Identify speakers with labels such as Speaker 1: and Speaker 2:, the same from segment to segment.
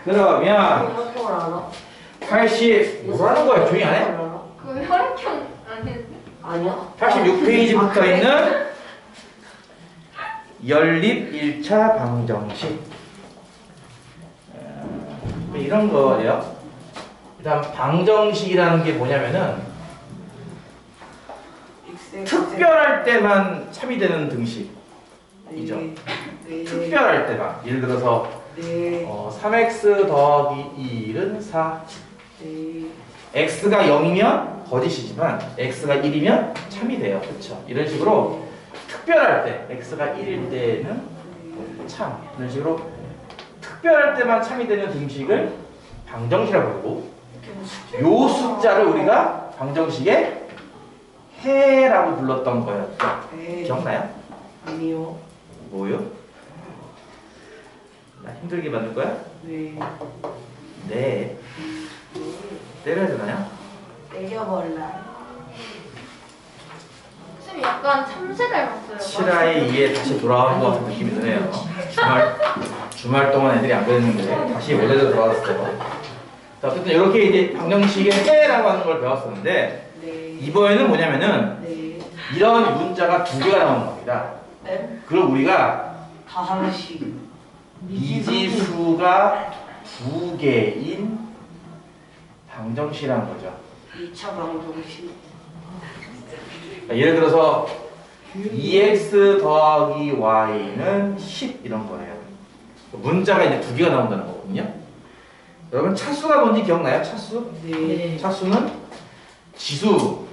Speaker 1: 그러면
Speaker 2: 혈액형을 알아?
Speaker 1: 80 뭐라는 거야? 조용히 안 해?
Speaker 3: 그 혈액형 아닌데?
Speaker 2: 아니야.
Speaker 1: 86페이지부터 있는 연립 1차 방정식 이런 거예요. 일단 방정식이라는 게 뭐냐면은 특별할 때만 참이되는 등식이죠. 특별할 때만. 예를 들어서 3x 더하기 1은 4. x가 0이면 거짓이지만 x가 1이면 참이 돼요. 그렇죠? 이런 식으로 특별할 때 x가 1일 때는 참. 이런 식으로 특별할 때만 참이 되는 등식을 방정식이라고 부르고 요 숫자를 우리가 방정식의 해라고 불렀던 거였죠. 기억나요?
Speaker 2: 아니요.
Speaker 1: 뭐요? 나 힘들게 만들 거야?
Speaker 2: 네.
Speaker 1: 네. 때려야 되나요?
Speaker 2: 때려버려.
Speaker 3: 쌤 약간 참새 닮았어요.
Speaker 1: 7화에 2에 다시 돌아온 것 같은 느낌이 드네요. 주말 동안 애들이 안 그랬는데 다시 원래대로 돌아왔어요. 자, 어쨌든 이렇게 이제 방정식의 해라고 하는 걸 배웠었는데
Speaker 2: 네.
Speaker 1: 이번에는 뭐냐면은
Speaker 2: 네.
Speaker 1: 이런 문자가 두 개가 나오는 겁니다.
Speaker 2: 네?
Speaker 1: 그럼 우리가
Speaker 2: 다 하나씩.
Speaker 1: 미지수가 두 개인 방정식이라는 거죠.
Speaker 2: 2차 방정식.
Speaker 1: 예를 들어서 2x 더하기 y는 10 이런 거예요. 문자가 이제 두 개가 나온다는 거거든요. 여러분 차수가 뭔지 기억나요? 차수?
Speaker 2: 네.
Speaker 1: 차수는 지수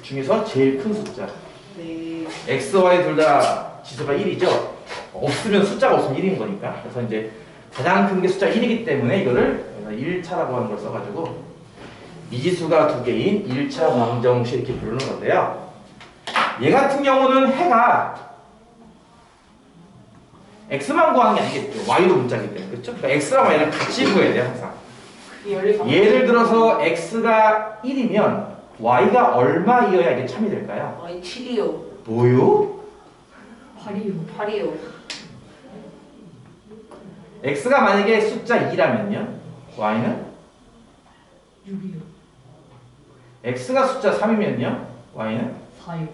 Speaker 1: 중에서 제일 큰 숫자.
Speaker 2: 네.
Speaker 1: x, y 둘 다 지수가 1이죠. 없으면 숫자가 없으면 1인 거니까. 그래서 이제 가장 큰 게 숫자 1이기 때문에 이거를 1차라고 하는 걸 써가지고 미지수가 두 개인 1차 방정식 이렇게 부르는 건데요. 얘 같은 경우는 해가 x만 구하는 게 아니겠죠. y도 문자기 때문에. 그렇죠? 그러니까 x랑 y를 같이 구해야 돼요. 항상. 예를 들어서 x가 1이면 y가 얼마이어야 이게 참이 될까요?
Speaker 2: 7이요.
Speaker 1: 뭐요?
Speaker 2: 8이요. 8이요.
Speaker 1: x가 만약에 숫자 2라면요. y는
Speaker 2: 6이요.
Speaker 1: x가 숫자 3이면요. y는
Speaker 2: 4요.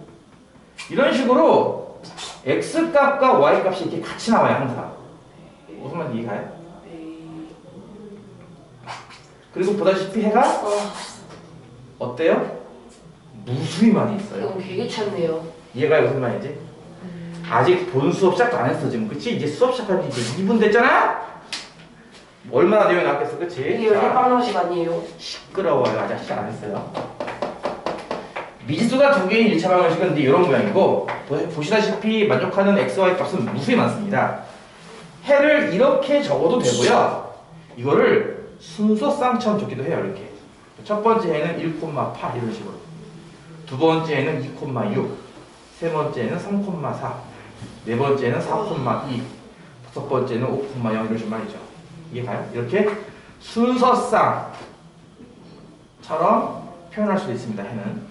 Speaker 1: 이런 식으로 x 값과 y 값이 이렇게 같이 나와요. 항상. 무슨 말인지 이해가요? 그리고 보다시피 해가 어때요? 무수히 많이 있어요.
Speaker 2: 이건 되게 찼네요.
Speaker 1: 이해가요? 무슨 말인지? 아직 본 수업 시작도 안 했어 지금. 그치? 이제 수업 시작한 지 이제 2분 됐잖아? 얼마나 내용이 나왔겠어. 그치?
Speaker 2: 이게 연립 방정식 아니에요?
Speaker 1: 시끄러워요. 아직 시작 안 했어요. 미지수가 두 개인 1차 방정식은 이제 이런 모양이고 보시다시피 만족하는 x, y 값은 무수히 많습니다. 해를 이렇게 적어도 되고요. 이거를 순서쌍처럼 적기도 해요. 이렇게. 첫 번째 해는 1,8 이런 식으로. 두 번째에는 2,6 세 번째는 3,4 네 번째는 4,2 다섯 번째는 5,0 이런 식으로 말이죠. 이해가요? 이렇게 순서쌍처럼 표현할 수도 있습니다.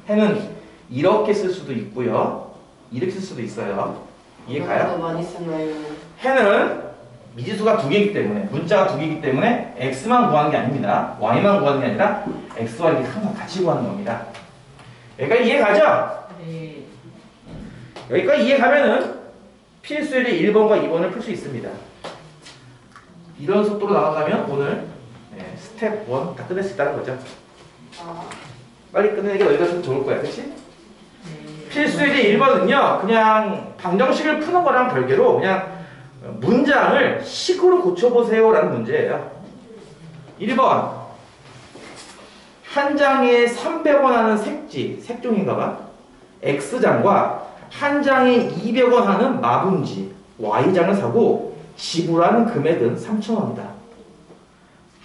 Speaker 1: 해는 이렇게 쓸 수도 있고요. 이렇게 쓸 수도 있어요. 이해가요?
Speaker 2: 많이 쓰나요?
Speaker 1: 해는 미지수가 두 개이기 때문에 문자가 두 개이기 때문에 x만 구하는 게 아닙니다. y만 구하는 게 아니라 x, y를 항상 같이 구하는 겁니다. 여기까지 이해가죠?
Speaker 2: 네.
Speaker 1: 여기까지 이해가면은 필수의 1번과 2번을 풀 수 있습니다. 이런 속도로 나아가면 오늘 스텝 1 다 끝낼 수 있다는 거죠. 빨리 끝내는 게 너희가 좀 좋을 거야. 그치? 필수의 1번은요 그냥 방정식을 푸는 거랑 별개로 그냥 문장을 식으로 고쳐보세요 라는 문제예요. 1번 한 장에 300원 하는 색종인가봐 X장과 한 장에 200원 하는 마분지 Y장을 사고 지불하는 금액은 3,000원이다.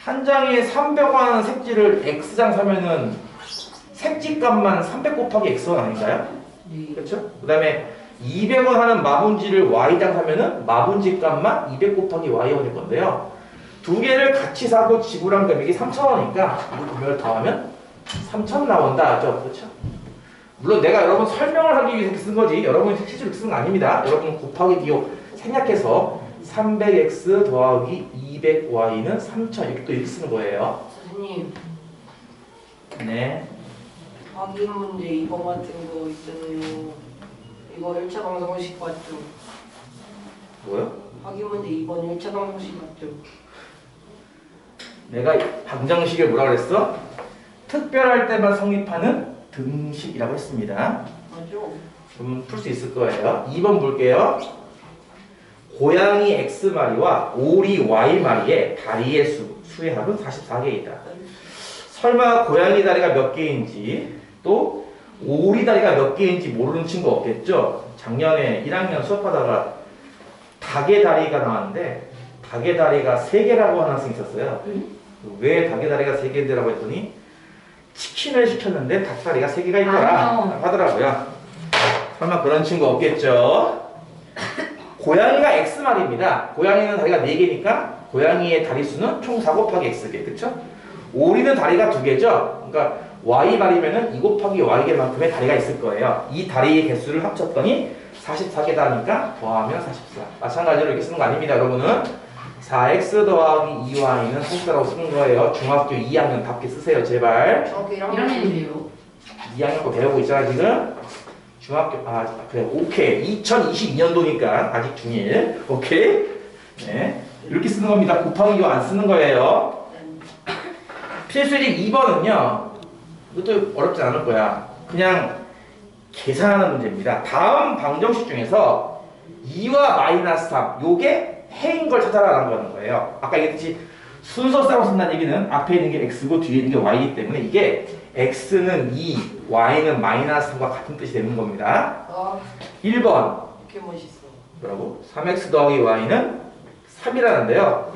Speaker 1: 한 장에 300원 하는 색지를 X장 사면은 색지 값만 300 곱하기 X원 아닌가요? 그렇죠? 그 다음에 200원 하는 마분지를 Y장 사면은 마분지 값만 200 곱하기 Y원일 건데요. 두 개를 같이 사고 지불한 금액이 3,000원이니까 이 금액을 더하면 3,000 나온다 하죠. 그렇죠? 물론 내가 여러분 설명을 하기 위해서 쓴 거지 여러분이 실제로 쓴 거 아닙니다. 여러분 곱하기 기호 생략해서 300x 더하기 200y는 3000 이렇게 또 이렇게 쓰는 거예요.
Speaker 2: 선생님,
Speaker 1: 네.
Speaker 2: 확인 문제 2번 같은 거 있잖아요. 이거 1차 방정식 맞죠?
Speaker 1: 뭐요?
Speaker 2: 확인 문제 2번 1차 방정식 맞죠?
Speaker 1: 내가 방정식을 뭐라 그랬어? 특별할 때만 성립하는 등식이라고 했습니다.
Speaker 2: 맞죠?
Speaker 1: 그럼 풀 수 있을 거예요. 2번 볼게요. 고양이 X마리와 오리 Y마리의 다리의 수의 합은 44개이다. 설마 고양이 다리가 몇 개인지 또 오리 다리가 몇 개인지 모르는 친구 없겠죠? 작년에 1학년 수업하다가 닭의 다리가 나왔는데 닭의 다리가 3개라고 하는 학생이 있었어요. 왜 닭의 다리가 3개인데라고 했더니 치킨을 시켰는데 닭다리가 3개가 있더라 하더라고요. 설마 그런 친구 없겠죠? 고양이가 X마리입니다. 고양이는 다리가 4개니까 고양이의 다리수는 총 4 곱하기 X개, 그쵸? 오리는 다리가 2개죠? 그러니까 Y마리면은 2 곱하기 Y개만큼의 다리가 있을 거예요. 이 다리의 개수를 합쳤더니 44개다니까 더하면 44. 마찬가지로 이렇게 쓰는 거 아닙니다, 여러분은. 4x 더하기 2y는 44라고 쓰는 거예요. 중학교 2학년 답게 쓰세요, 제발.
Speaker 2: 중학교
Speaker 4: 1학년인데요.
Speaker 1: 2학년 거 배우고 있잖아, 지금. 중학교, 그래, 오케이. 2022년도니까 아직 중1. 오케이? 네. 이렇게 쓰는 겁니다. 곱하기 이거 안 쓰는 거예요. 필수직 2번은요, 이것도 어렵지 않을 거야. 그냥 계산하는 문제입니다. 다음 방정식 중에서 2와 마이너스 3, 요게 해인 걸 찾아라라는 거는 거예요. 아까 얘기했듯이 순서상으로 쓴다는 얘기는 앞에 있는 게 x고 뒤에 있는 게 y이기 때문에 이게 x는 2, y는 마이너스 3과 같은 뜻이 되는 겁니다. 1번
Speaker 2: 이렇게 멋있어.
Speaker 1: 뭐라고? 3x 더하기 y는 3이라는데요.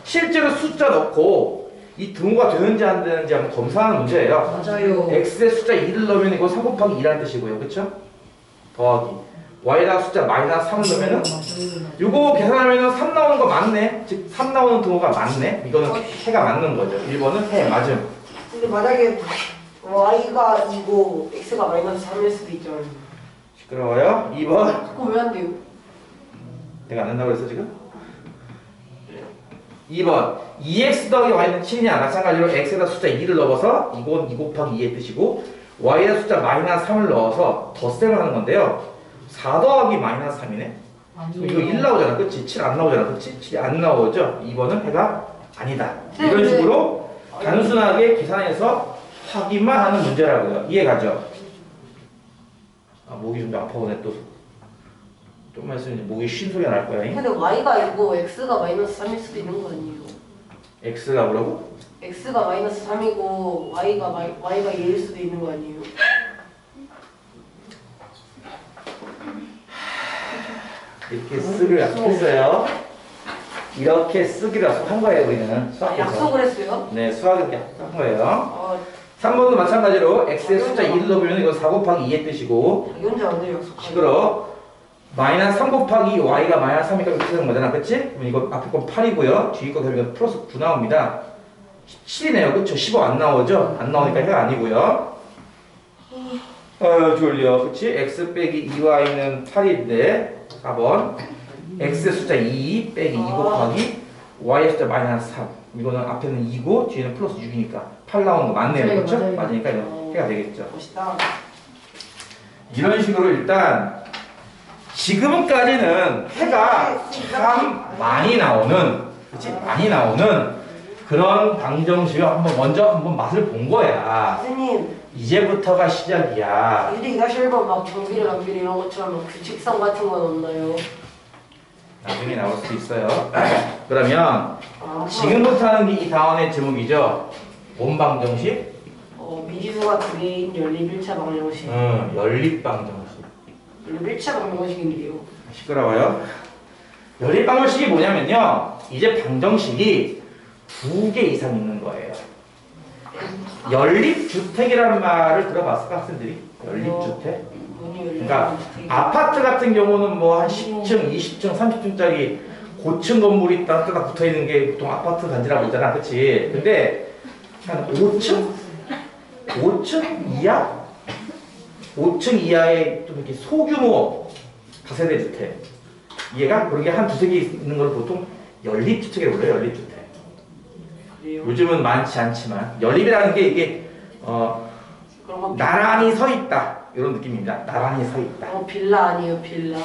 Speaker 1: 실제로 숫자 넣고 이 등호가 되는지 안 되는지 한번 검사하는 문제예요.
Speaker 4: 맞아요.
Speaker 1: x의 숫자 2를 넣으면 이거 3 곱하기 2라는 뜻이고요. 그쵸? 더하기 y에다가 숫자 마이너스 3을 넣으면은 이거 계산하면은 3 나오는 거 맞네. 즉 3 나오는 등호가 맞네. 이거는 해가 맞는 거죠. 1번은 해 맞음.
Speaker 2: 근데 만약에 y가 2고 x가 마이너스 3일 수도 있잖아요.
Speaker 1: 시끄러워요. 2번
Speaker 2: 그거 왜 안 돼요?
Speaker 1: 내가 안 된다고 그랬어 지금? 2번 2x 더하기 y는 7이냐. 마찬가지로 x에다 숫자 2를 넣어서 이건 2 곱하기 2의 뜻이고 y에다 숫자 마이너스 3을 넣어서 덧셈을 하는 건데요. 4 더하기 마이너스 3이네. 이거 1 나오잖아. 그치? 7 안 나오잖아. 그치? 7이 안 나오죠? 2번은 해가 아니다. 이런 식으로 단순하게 계산해서 확인만 하는 문제라고요. 이해가죠? 목이 좀 아파오네 또. 좀만 있으면 이제 목이 쉰 소리가 날 거야.
Speaker 2: 근데 y가 2고 x가 마이너스 3일 수도 있는 거 아니에요?
Speaker 1: x가 뭐라고?
Speaker 2: x가 마이너스 3이고 y가 2일 수도 있는 거 아니에요?
Speaker 1: 이렇게 쓰기로 약속했어요. 이렇게 쓰기로 약속한 거예요, 우리는. 수학에서.
Speaker 2: 약속을 했어요?
Speaker 1: 네, 수학에서 약속한 거예요. 3번도 마찬가지로 x의 숫자 2를 넣으면 이거 4 곱하기 2의 뜻이고
Speaker 2: 이 혼자 안 돼요, 약속하는.
Speaker 1: 시끄러. 마이너스 3 곱하기 y가 마이너스 3이니까 이렇게 되는 거잖아, 그치? 그럼 이거 앞에 건 8이고요. 뒤에 거 더하면 플러스 9 나옵니다. 7이네요, 그쵸? 15 안 나오죠? 안 나오니까 해가 아니고요. 졸려, 그치? x 빼기 2y는 8인데 4번 x의 숫자 2 빼기 2 곱하기 y의 숫자 마이너스 3. 이거는 앞에는 2고 뒤에는 플러스 6이니까 8 나오는 거 맞네요,
Speaker 4: 맞아요,
Speaker 1: 그쵸?
Speaker 4: 맞아요.
Speaker 1: 맞으니까 이거 해가 되겠죠.
Speaker 2: 멋있다.
Speaker 1: 이런 식으로 일단 지금까지는 해가 참 많이 나오는, 그치? 많이 나오는 그런 방정식을 먼저 한번 맛을 본 거야.
Speaker 2: 선생님,
Speaker 1: 이제부터가 시작이야.
Speaker 2: 1-1번 막 정비례, 관비례 이런 것처럼 막 규칙성 같은 건 없나요?
Speaker 1: 나중에 나올 수도 있어요. 그러면
Speaker 2: 아,
Speaker 1: 지금부터 하는 게 이 다음의 제목이죠. 뭔 방정식?
Speaker 2: 미지수가 2개인 연립 1차 방정식.
Speaker 1: 연립 방정식.
Speaker 2: 연립 1차 방정식인데요.
Speaker 1: 시끄러워요. 연립 방정식이 뭐냐면요. 이제 방정식이 2개 이상 있는 거예요. 연립주택이라는 말을 들어봤을까, 학생들이? 연립주택? 그러니까 아파트 같은 경우는 뭐 한 10층, 20층, 30층짜리 고층 건물이 따닥따닥 붙어 있는 게 보통 아파트 단지라고 있잖아, 그치? 근데 한 5층? 5층 이하? 5층 이하의 좀 이렇게 소규모 다세대 주택. 이해가? 그런 게 한 두세 개 있는 걸 보통 연립주택이라고 불러요. 연립주택.
Speaker 2: 그래요?
Speaker 1: 요즘은 많지 않지만 연립이라는 게 이게
Speaker 2: 그런 거
Speaker 1: 나란히 서 있다 이런 느낌입니다. 나란히 서 있다.
Speaker 2: 빌라 아니에요, 빌라.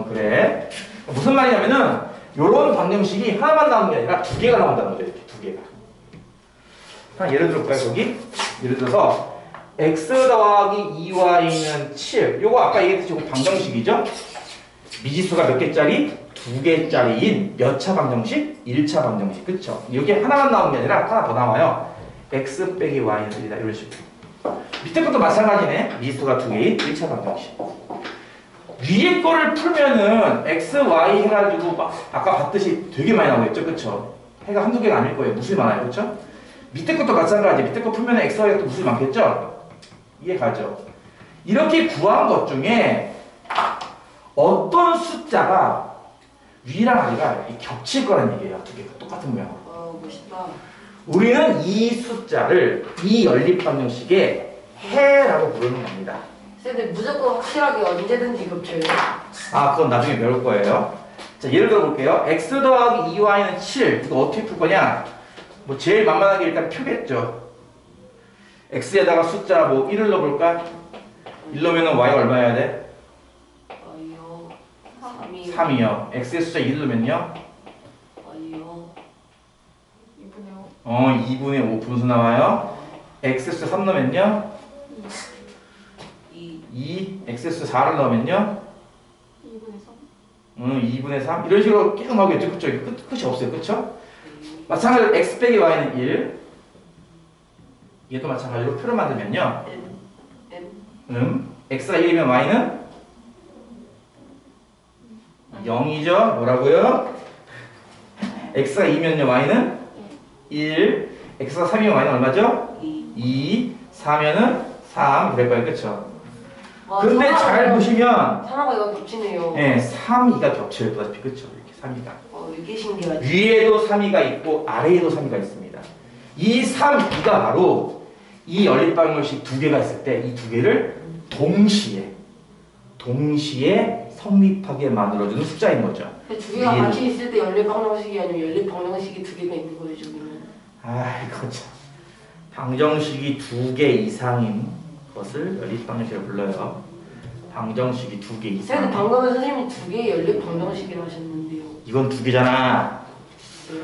Speaker 1: 그래. 무슨 말이냐면은 요런 방정식이 하나만 나오는 게 아니라 두 개가 나온다는 거죠. 이렇게 두 개가. 한 예를 들어볼까요? 거기 예를 들어서 x 더하기 2y는 7. 요거 아까 얘기했듯이 요거 방정식이죠. 미지수가 몇 개짜리? 두 개짜리인 몇 차 방정식? 1차 방정식. 그쵸? 이게 하나만 나오는 게 아니라 하나 더 나와요. x 빼기 y는 1이다. 이런 식으로. 밑에 것도 마찬가지네. 미지수가 두 개인 1차 방정식. 위에 거를 풀면은 x, y 해가지고 막 아까 봤듯이 되게 많이 나오겠죠? 그쵸? 해가 한두 개가 아닐 거예요. 무수히 많아요. 그쵸? 밑에 것도 마찬가지. 밑에 거 풀면은 x, y가 또 무수히 많겠죠? 이해 가죠? 이렇게 구한 것 중에 어떤 숫자가 위랑 아래가 겹칠 거란 얘기예요. 두 개가 똑같은 모양으로.
Speaker 2: 멋있다.
Speaker 1: 우리는 이 숫자를 이 연립 방정식의 해라고 부르는 겁니다.
Speaker 2: 근데 무조건 확실하게 언제든지 겹쳐요.
Speaker 1: 그건 나중에 배울 거예요. 자, 예를 들어 볼게요. x 더하기 2y는 7. 이거 어떻게 풀 거냐? 뭐 제일 만만하게 일단 표겠죠. x에다가 숫자 뭐 1을 넣어볼까? 1 넣으면 y가 얼마여야 돼? 3이요. x의 숫자 1 넣으면요? 2분의 5 분수 나와요. x의 숫자 3 넣으면요? 2. x의 숫자 4를 넣으면요? 2분의 3. 이런 식으로 계속 나오겠죠. 그쵸? 끝이 없어요. 그쵸? 마찬가지로 x 빼기 y는 1. 얘도 마찬가지로 표를 만들면요. x가 1이면 y는 0이죠. 뭐라고요? x가 2면요. y는 1. x가 3이면 y는 얼마죠? 2. 4면은 3. 그럴 거예요. 그쵸? 근데 잘 보시면
Speaker 2: 하나가 이거 겹치네요.
Speaker 1: 네, 3, 2가 겹쳐요. 보다시피 그쵸? 이렇게 3, 2가.
Speaker 2: 이게 신기하죠.
Speaker 1: 위에도 3, 2가 있고 아래에도 3, 2가 있습니다. 이 3, 2가 바로 이 연립방정식 두 개가 있을 때 이 두 개를 동시에 성립하게 만들어주는 숫자인 거죠.
Speaker 2: 두 개가 같이 있을 때 연립방정식이 아니면 연립방정식이 두 개가 있는 거예요, 지금.
Speaker 1: 이거 참. 방정식이 두 개 이상인 것을 연립방정식이라고 불러요. 방정식이 두 개 이상.
Speaker 2: 근데 방금은 선생님이 두 개의 연립방정식이라고 하셨는데요.
Speaker 1: 이건 두 개잖아.
Speaker 2: 네.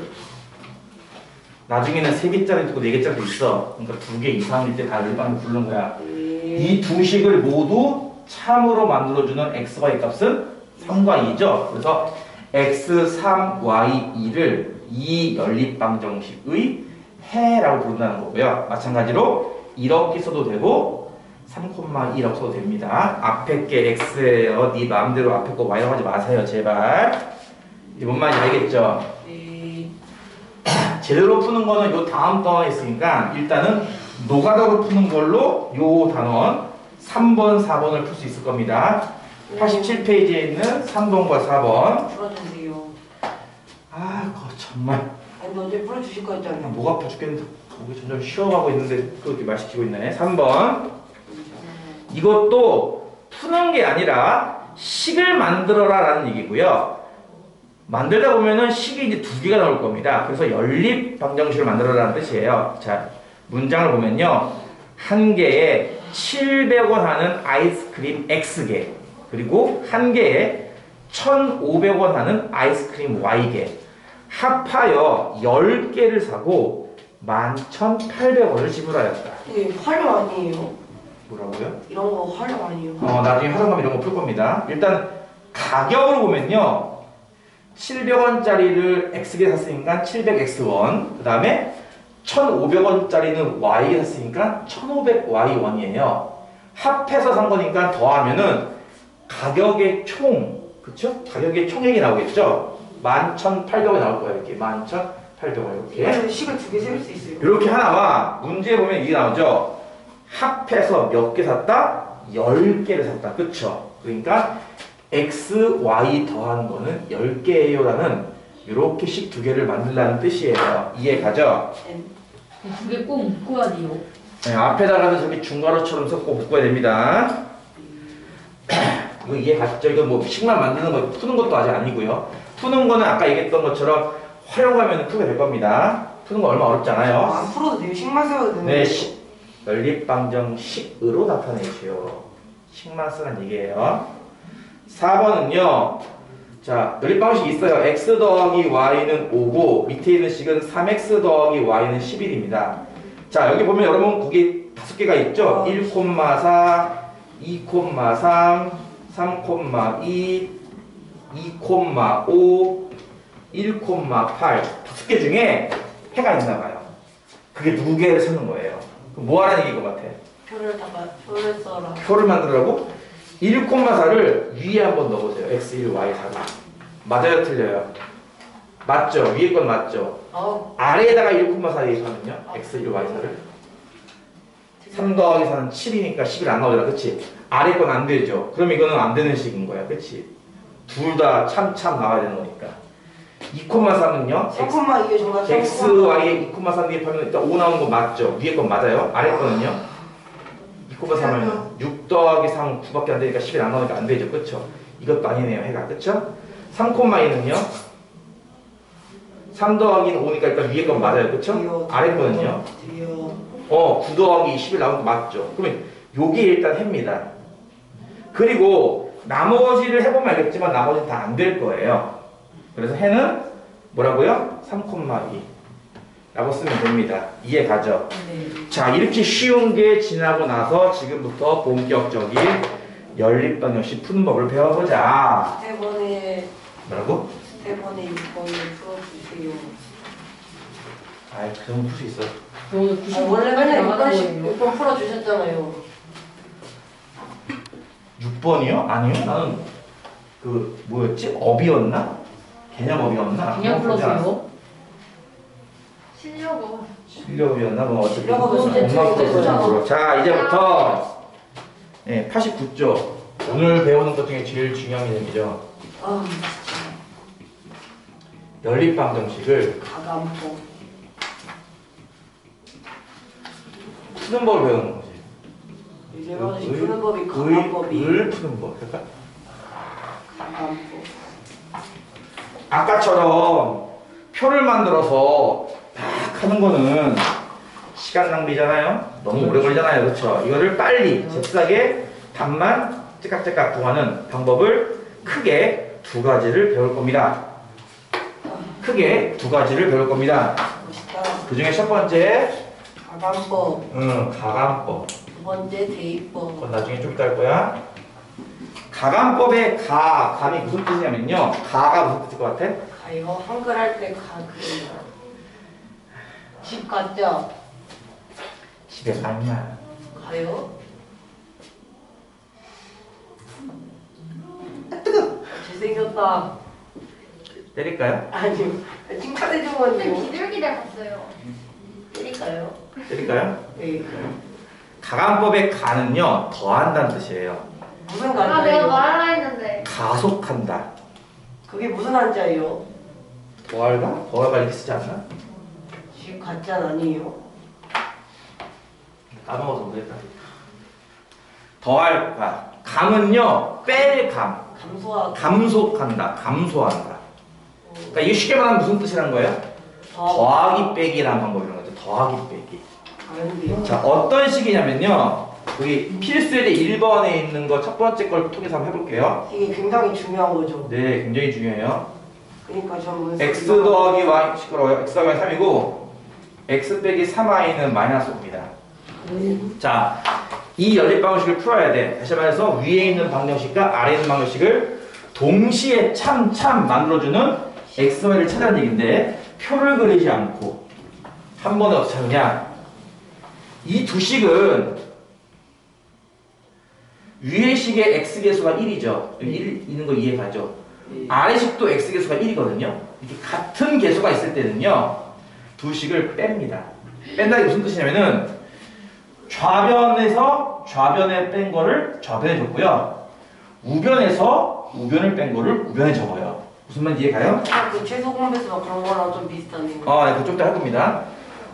Speaker 1: 나중에는 세 개짜리도 있고 네 개짜리도 있어. 그러니까 두 개 이상일 때 다 연립방정식 부르는 거야. 이 두 식을 모두 참으로 만들어주는 xy 값은 3과 2죠. 그래서 x3, y2를 이 연립방정식의 해라고 부른다는 거고요. 마찬가지로 이렇게 써도 되고 3,2라고 써도 됩니다. 앞에 게 x예요. 네 마음대로 앞에 거 y라고 하지 마세요. 제발. 이게 뭔 말인지 알겠죠? 제대로 푸는 거는 요 다음 단원에 있으니까 일단은 노가다로 푸는 걸로 요 단원 3번, 4번을 풀 수 있을 겁니다. 87페이지에 있는 3번과 4번.
Speaker 2: 풀어주세요.
Speaker 1: 그거 정말.
Speaker 2: 아니, 언제 풀어주실 거였잖아요.
Speaker 1: 목 아파 죽겠는데 목이 점점 쉬어가고 있는데 또 이렇게 말 시키고 있네. 3번. 이것도 푸는 게 아니라 식을 만들어라 라는 얘기고요. 만들다 보면은 식이 이제 두 개가 나올 겁니다. 그래서 연립 방정식을 만들어라는 뜻이에요. 자, 문장을 보면요. 한 개에 700원 하는 아이스크림 X개, 그리고 한 개에 1,500원 하는 아이스크림 Y개, 합하여 10개를 사고 11,800원을 지불하였다.
Speaker 2: 이게 활용 아니에요?
Speaker 1: 뭐라고요?
Speaker 2: 이런 거 활용 아니에요?
Speaker 1: 나중에 활용하면 이런 거 풀 겁니다. 일단 가격으로 보면요. 700원짜리를 X개 샀으니까 700X원, 그 다음에 1,500원짜리는 Y개 샀으니까 1,500Y원이에요. 합해서 산 거니까 더하면은 가격의 총, 그쵸? 가격의 총액이 나오겠죠? 11,800원이 나올 거예요. 이렇게 11,800원 이렇게.
Speaker 2: 식을 두 개 세울 수 있어요.
Speaker 1: 이렇게 하나와 문제에 보면 이게 나오죠? 합해서 몇 개 샀다? 10개를 샀다. 그쵸? 그러니까 x, y 더한 거는 10개예요 라는 이렇게 식 두 개를 만들라는 뜻이에요. 이해 가죠?
Speaker 4: 두 개 꼭 묶어야 돼요.
Speaker 1: 네, 앞에다가는 저기 중괄호처럼 섞고 묶어야 됩니다. 이거 이해 갔죠? 이거 뭐 식만 만드는 거 푸는 것도 아직 아니고요. 푸는 거는 아까 얘기했던 것처럼 활용하면 풀게 될 겁니다. 푸는 거 얼마 어렵지 않아요.
Speaker 2: 안 풀어도 돼요. 식만 써도 되는
Speaker 1: 네,
Speaker 2: 거죠?
Speaker 1: 연립방정식으로 나타내시오. 식만 쓰는 얘기예요. 4번은요. 자, 연립방정식이 있어요. x 더하기 y는 5고 밑에 있는 식은 3x 더하기 y는 11입니다. 자, 여기 보면 여러분 거기 5개가 있죠? 1,4, 2,3, 3,2, 2,5, 1,8 5개 중에 해가 있나 봐요. 그게 두 개를 쓰는 거예요. 그럼 뭐 하라는 얘기인 것 같아?
Speaker 2: 표를 써라.
Speaker 1: 표를 만들라고? 1,4를 위에 한번 넣어보세요. x1, y4를. 맞아요? 틀려요? 맞죠? 위에 건 맞죠? 아래에다가 1,4 대입하면요. x1, y4를 3 더하기 4는 7이니까 11 안 나오잖아. 그치? 아래 건 안 되죠? 그럼 이거는 안 되는 식인 거야. 그치? 둘 다 참참 나와야 되는 거니까. 2,3은요?
Speaker 2: 3,2에 정답
Speaker 1: x, y에 2,3 대입하면 일단 5 나오는 거 맞죠? 위에 건 맞아요? 아래 거는요? 2,3은 6 더하기 3 9밖에 안 되니까 11 안 나오니까 안 되죠. 그쵸? 이것도 아니네요. 해가. 그쵸? 3,2는요? 3 더하기는 5니까 일단 위에 건 맞아요. 그쵸? 아래 거는요? 9 더하기 11 나오는 거 맞죠? 그러면 요게 일단 해입니다. 그리고 나머지를 해보면 알겠지만 나머지는 다 안 될 거예요. 그래서 해는 뭐라고요? 3,2 라고 쓰면 됩니다. 이해 가죠?
Speaker 2: 네.
Speaker 1: 자, 이렇게 쉬운 게 지나고 나서 지금부터 본격적인 연립방정식 푸는 법을 배워보자.
Speaker 2: 스테번에
Speaker 1: 뭐라고?
Speaker 2: 6번을 풀어주세요.
Speaker 1: 아이, 그 정도 풀 수 있어.
Speaker 4: 오늘
Speaker 2: 원래
Speaker 4: 90분
Speaker 2: 맨날
Speaker 4: 나가는
Speaker 2: 6번씩
Speaker 4: 거예요.
Speaker 2: 6번 풀어주셨잖아요.
Speaker 1: 6번이요? 아니요. 나는 그 뭐였지? 업이었나? 개념업이었나?
Speaker 4: 그냥 불러주세요.
Speaker 3: 쉬려고.
Speaker 1: 실력이었나? 뭐 어쨌든
Speaker 2: 실력은
Speaker 4: 문제
Speaker 1: 엄마
Speaker 4: 틀리죠.
Speaker 1: 프로그램으로. 자, 이제부터 89조. 오늘 배우는 것 중에 제일 중요한 개념이죠.
Speaker 2: 아,
Speaker 1: 연립방정식을
Speaker 2: 가감법.
Speaker 1: 푸는 법을 배우는 거지.
Speaker 2: 이제 푸는 법이 가감법이
Speaker 1: 을 푸는 법. 그러니까
Speaker 2: 가감법.
Speaker 1: 아까처럼 표를 만들어서 막 하는 거는 시간 낭비잖아요. 너무 오래 걸리잖아요. 그렇죠? 이거를 빨리 잽싸게 답만 찌깍찌깍 구하는 방법을 크게 두 가지를 배울 겁니다. 크게 두 가지를 배울 겁니다.
Speaker 2: 멋있다.
Speaker 1: 그 중에 첫 번째,
Speaker 2: 가감법.
Speaker 1: 가감법.
Speaker 2: 두 번째 대입법.
Speaker 1: 그건 나중에 좀 이따 할 거야. 가감법의 감이 무슨 뜻이냐면요. 가가 무슨 뜻일 것 같아?
Speaker 2: 가요. 한글 할 때 가그. 집 갔죠?
Speaker 1: 집에 가 임마.
Speaker 2: 가요? 잘생겼다.
Speaker 1: 때릴까요?
Speaker 2: 아니요. 칭찬해준
Speaker 3: 근데
Speaker 2: 건데.
Speaker 3: 기들기들 갔어요.
Speaker 2: 때릴까요?
Speaker 1: 때릴까요?
Speaker 2: 네.
Speaker 1: 가감법의 가는요. 더한다는 뜻이에요.
Speaker 2: 무슨
Speaker 3: 아, 내가
Speaker 2: 간자예요?
Speaker 3: 말하려 했는데.
Speaker 1: 가속한다.
Speaker 2: 그게 무슨 한자예요?
Speaker 1: 더할가? 더할가 이렇게 쓰지 않나?
Speaker 2: 집 가짠 아니에요?
Speaker 1: 까먹어서 모르겠다. 더할가. 감은요. 뺄 감.
Speaker 2: 감소하고.
Speaker 1: 감속한다. 감소한다. 그러니까 이게 쉽게 말하면 무슨 뜻이란 거예요? 더하기 빼기라는 방법이란 거죠. 더하기 빼기.
Speaker 2: 아닌데요?
Speaker 1: 자, 어떤 식이냐면요. 여기 필수의 1번에 있는 거 첫 번째 걸 통해서 한번 해볼게요.
Speaker 2: 이게 굉장히 중요한 거죠.
Speaker 1: 네, 굉장히 중요해요.
Speaker 2: 그러니까 저는
Speaker 1: x 더하기 y 시끄러워요. x 더하기 3이고 x 빼기 3y는 마이너스 5입니다. 자, 이 연립방정식을 풀어야 돼. 다시 말해서 위에 있는 방정식과 아래에 있는 방정식을 동시에 참참 만들어주는 x, y를 찾아는 얘기인데 표를 그리지 않고 한 번에 어떻게 찾느냐. 이 두 식은 위의 식의 x계수가 1이죠. 1 있는 거 이해 가죠? 아래 식도 x계수가 1이거든요. 이렇게 같은 계수가 있을 때는요. 두 식을 뺍니다. 뺀다는 게 무슨 뜻이냐면은 좌변에서 좌변에 뺀 거를 좌변에 줬고요. 우변에서 우변을 뺀 거를 우변에 적어요. 무슨 말인지 이해 가요?
Speaker 2: 그 최소 공배수가 그런 거랑 좀 비슷하네요.
Speaker 1: 네, 그쪽 도 할 겁니다.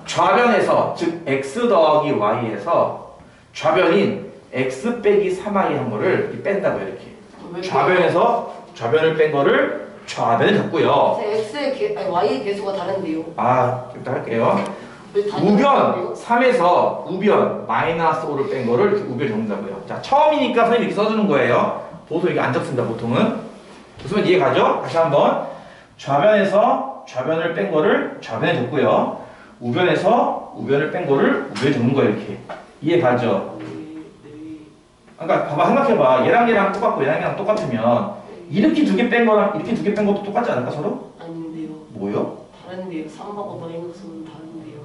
Speaker 1: 좌변에서, 즉 x 더하기 y에서 좌변인 x 빼기 3y 한 거를 이렇게 뺀다고요, 이렇게. 좌변에서 좌변을 뺀 거를 좌변에 적고요.
Speaker 2: Y의 개수가 다른데요.
Speaker 1: 일단 할게요.
Speaker 2: 왜 다른
Speaker 1: 우변
Speaker 2: 건데요?
Speaker 1: 3에서 우변 마이너스 5를 뺀 거를 이렇게 우변 적는다고요. 자, 처음이니까 선생님이 이렇게 써주는 거예요. 보통 이게 안 적습니다, 보통은. 무슨 이해 가죠? 다시 한번. 좌변에서 좌변을 뺀 거를 좌변에 적고요. 우변에서 우변을 뺀 거를 우변에 적는 거예요, 이렇게. 이해 가죠? 그러니까 봐봐, 생각해봐. 얘랑 똑같고 얘랑 똑같으면 이렇게 두 개 뺀 거랑 이렇게 두 개 뺀 것도 똑같지 않을까, 서로?
Speaker 2: 아닌데요.
Speaker 1: 뭐요?
Speaker 2: 다른데요. 3하고 마이너스는 다른데요.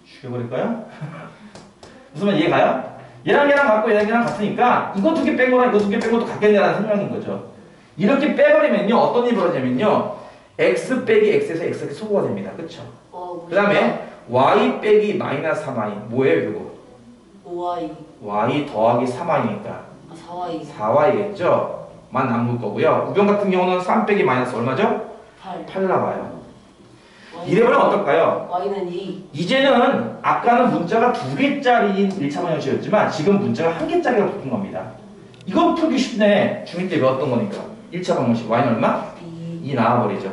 Speaker 1: 죽여버릴까요? 무슨 말 이해 가요? 얘랑 같고 얘랑 같으니까 이거 두 개 뺀 거랑 이거 두 개 뺀 것도 같겠냐라는 생각인 거죠. 이렇게 빼버리면요, 어떤 일이 벌어지냐면요, x 빼기 x에서 x가 이렇게 소거가 됩니다. 그쵸?
Speaker 2: 멋있다.
Speaker 1: 그 다음에 y 빼기 마이너스 3y 뭐예요 이거?
Speaker 2: 5Y.
Speaker 1: y 더하기 3y니까
Speaker 2: 4Y.
Speaker 1: 4y겠죠? 만 남을 거고요. 우변 같은 경우는 3 빼기 마이너스 얼마죠?
Speaker 2: 8.
Speaker 1: 8 나와요. 이래버리면 어떨까요?
Speaker 2: Y는 2.
Speaker 1: 이제는 아까는 문자가 두 개짜리인 1차 방정식이었지만 지금 문자가 한 개짜리가 바뀐 겁니다. 이건 풀기 쉽네. 중1 때 배웠던 거니까. 1차 방정식 y는 얼마? 2 나와버리죠.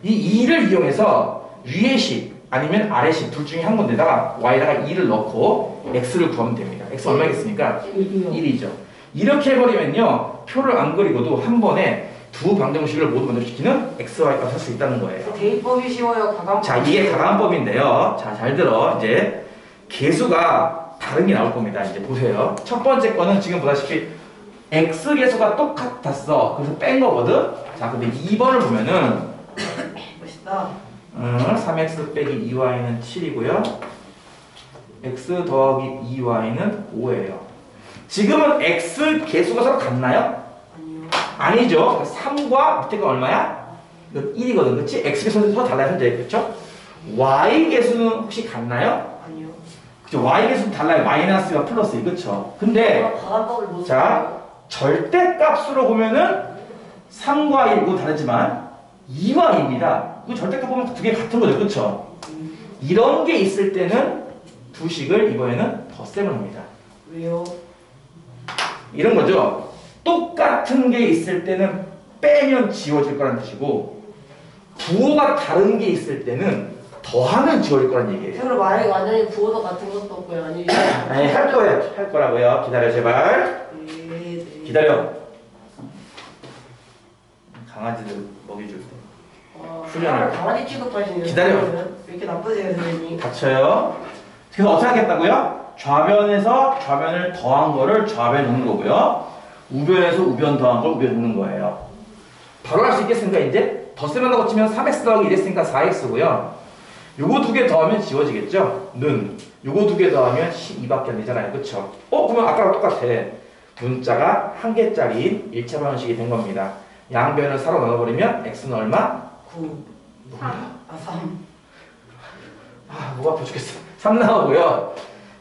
Speaker 1: 이 2를 이용해서 위의 식 아니면 아래 식 둘 중에 한 건데다가 y에다가 2를 넣고 x를 구하면 됩니다. x 얼마겠습니까? 1이죠. 이렇게 해버리면요, 표를 안 그리고도 한 번에 두 방정식을 모두 만족시키는 xy가 할 수 있다는 거예요.
Speaker 2: 대입법이 쉬워요. 가감법.
Speaker 1: 자, 이게 가감법인데요. 자, 잘 들어. 이제 개수가 다른 게 나올 겁니다. 이제 보세요. 첫 번째 거는 지금 보다시피 x 개수가 똑같았어. 그래서 뺀 거거든. 자, 근데 2번을 보면은
Speaker 2: 멋있다.
Speaker 1: 3x 빼기 2y는 7이고요. x 더하기 2y는 5예요. 지금은 x 개수가 서로 같나요?
Speaker 2: 아니요.
Speaker 1: 아니죠. 3과 밑에 거 얼마야? 이건 1이거든. 그치? x 개수는 서로 달라요. 현재. 그쵸? y 개수는 혹시 같나요?
Speaker 2: 아니요.
Speaker 1: 그쵸? y 개수는 달라요. 마이너스와 플러스 1. 그쵸? 근데
Speaker 2: 가감법을 못
Speaker 1: 자,
Speaker 2: 써요.
Speaker 1: 절대값으로 보면은 3과 1, 이건 다르지만 2와 2입니다. 이거 절대값 보면 두 개 같은 거죠. 그쵸? 이런 게 있을 때는 두 식을 이번에는 덧셈을 합니다.
Speaker 2: 왜요?
Speaker 1: 이런 거죠. 똑같은 게 있을 때는 빼면 지워질 거란 뜻이고, 부호가 다른 게 있을 때는 더하면 지워질 거란 얘기예요.
Speaker 2: 그럼 만약에 완전히 부호도 같은 것도 없고요. 아니.
Speaker 1: 아니, 할 거예요. 할 거라고요. 기다려, 제발.
Speaker 2: 네.
Speaker 1: 기다려. 강아지들 먹여줄 때. 훈련을.
Speaker 2: 강아지 취급하시네요.
Speaker 1: 기다려.
Speaker 2: 왜 이렇게 나쁘세요, 선생님?
Speaker 1: 닫혀요. 그래서 어떻게 하겠다고요? 좌변에서 좌변을 더한 거를 좌변에 놓는 거고요. 우변에서 우변 더한 걸 우변에 놓는 거예요. 바로 할 수 있겠습니까, 이제? 덧셈한다고 치면 3x 더하기 1 했으니까 4x고요. 요거 두 개 더하면 지워지겠죠? 는. 요거 두 개 더하면 12밖에 안 되잖아요. 그쵸? 그러면 아까랑 똑같아. 문자가 한 개짜리인 1차 방정식이 된 겁니다. 양변을 4로 나눠버리면 x는 얼마?
Speaker 2: 9.
Speaker 3: 3.
Speaker 2: 3.
Speaker 1: 목 아파 죽겠어. 3 나오고요.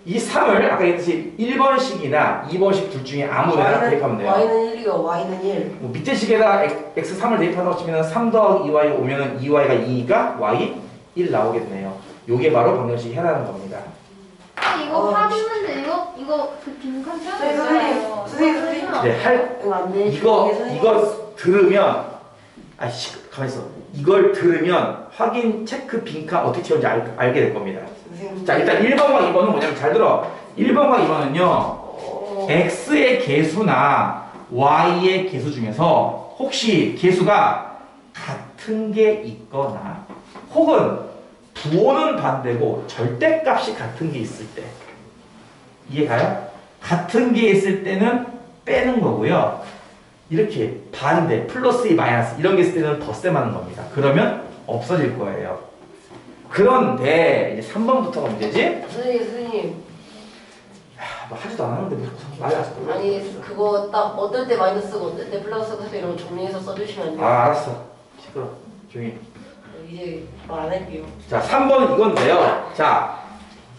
Speaker 1: 이 3을 아까 얘기했듯이 1번식이나 2번식 둘 중에 아무 데나 대입하면 돼요.
Speaker 2: y는 1이요. y는 1.
Speaker 1: 뭐 밑에 식에다 x3을 대입한다고 치면 3 더하기 2y 오면은 2y가 2니까 y 1 나오겠네요. 요게 바로 방정식이 해라는 겁니다.
Speaker 3: 이거 확인 문제 이거 그 빈칸 채워야
Speaker 2: 선생님.
Speaker 1: 네,
Speaker 2: 안 돼.
Speaker 1: 이거 들으면 아이씨 가만 있어. 이걸 들으면 확인 체크 빈칸 어떻게 채우는지 알게 될 겁니다.
Speaker 2: 선생님.
Speaker 1: 자, 일단 1번과 2번은 뭐냐면 잘 들어. 1번과 2번은요. x의 개수나 y의 개수 중에서 혹시 개수가 같은 게 있거나 혹은 부호는 반대고 절대값이 같은 게 있을 때 이해가요? 같은 게 있을 때는 빼는 거고요. 이렇게 반대, 플러스, 마이너스 이런 게 있을 때는 덧셈하는 겁니다. 그러면 없어질 거예요. 그런데 이제 3번부터가 문제지?
Speaker 2: 선생님.
Speaker 1: 뭐 하지도 않았는데 무슨 말이 안 써.
Speaker 2: 아니 그거 딱 어떨 때 마이너스고 어떨 때 플러스고 해서 이런 거 정리해서 써주시면 안 돼요?
Speaker 1: 알았어. 시끄러. 조용히.
Speaker 2: 이제 말 안 할게요.
Speaker 1: 자, 3번은 이건데요. 자,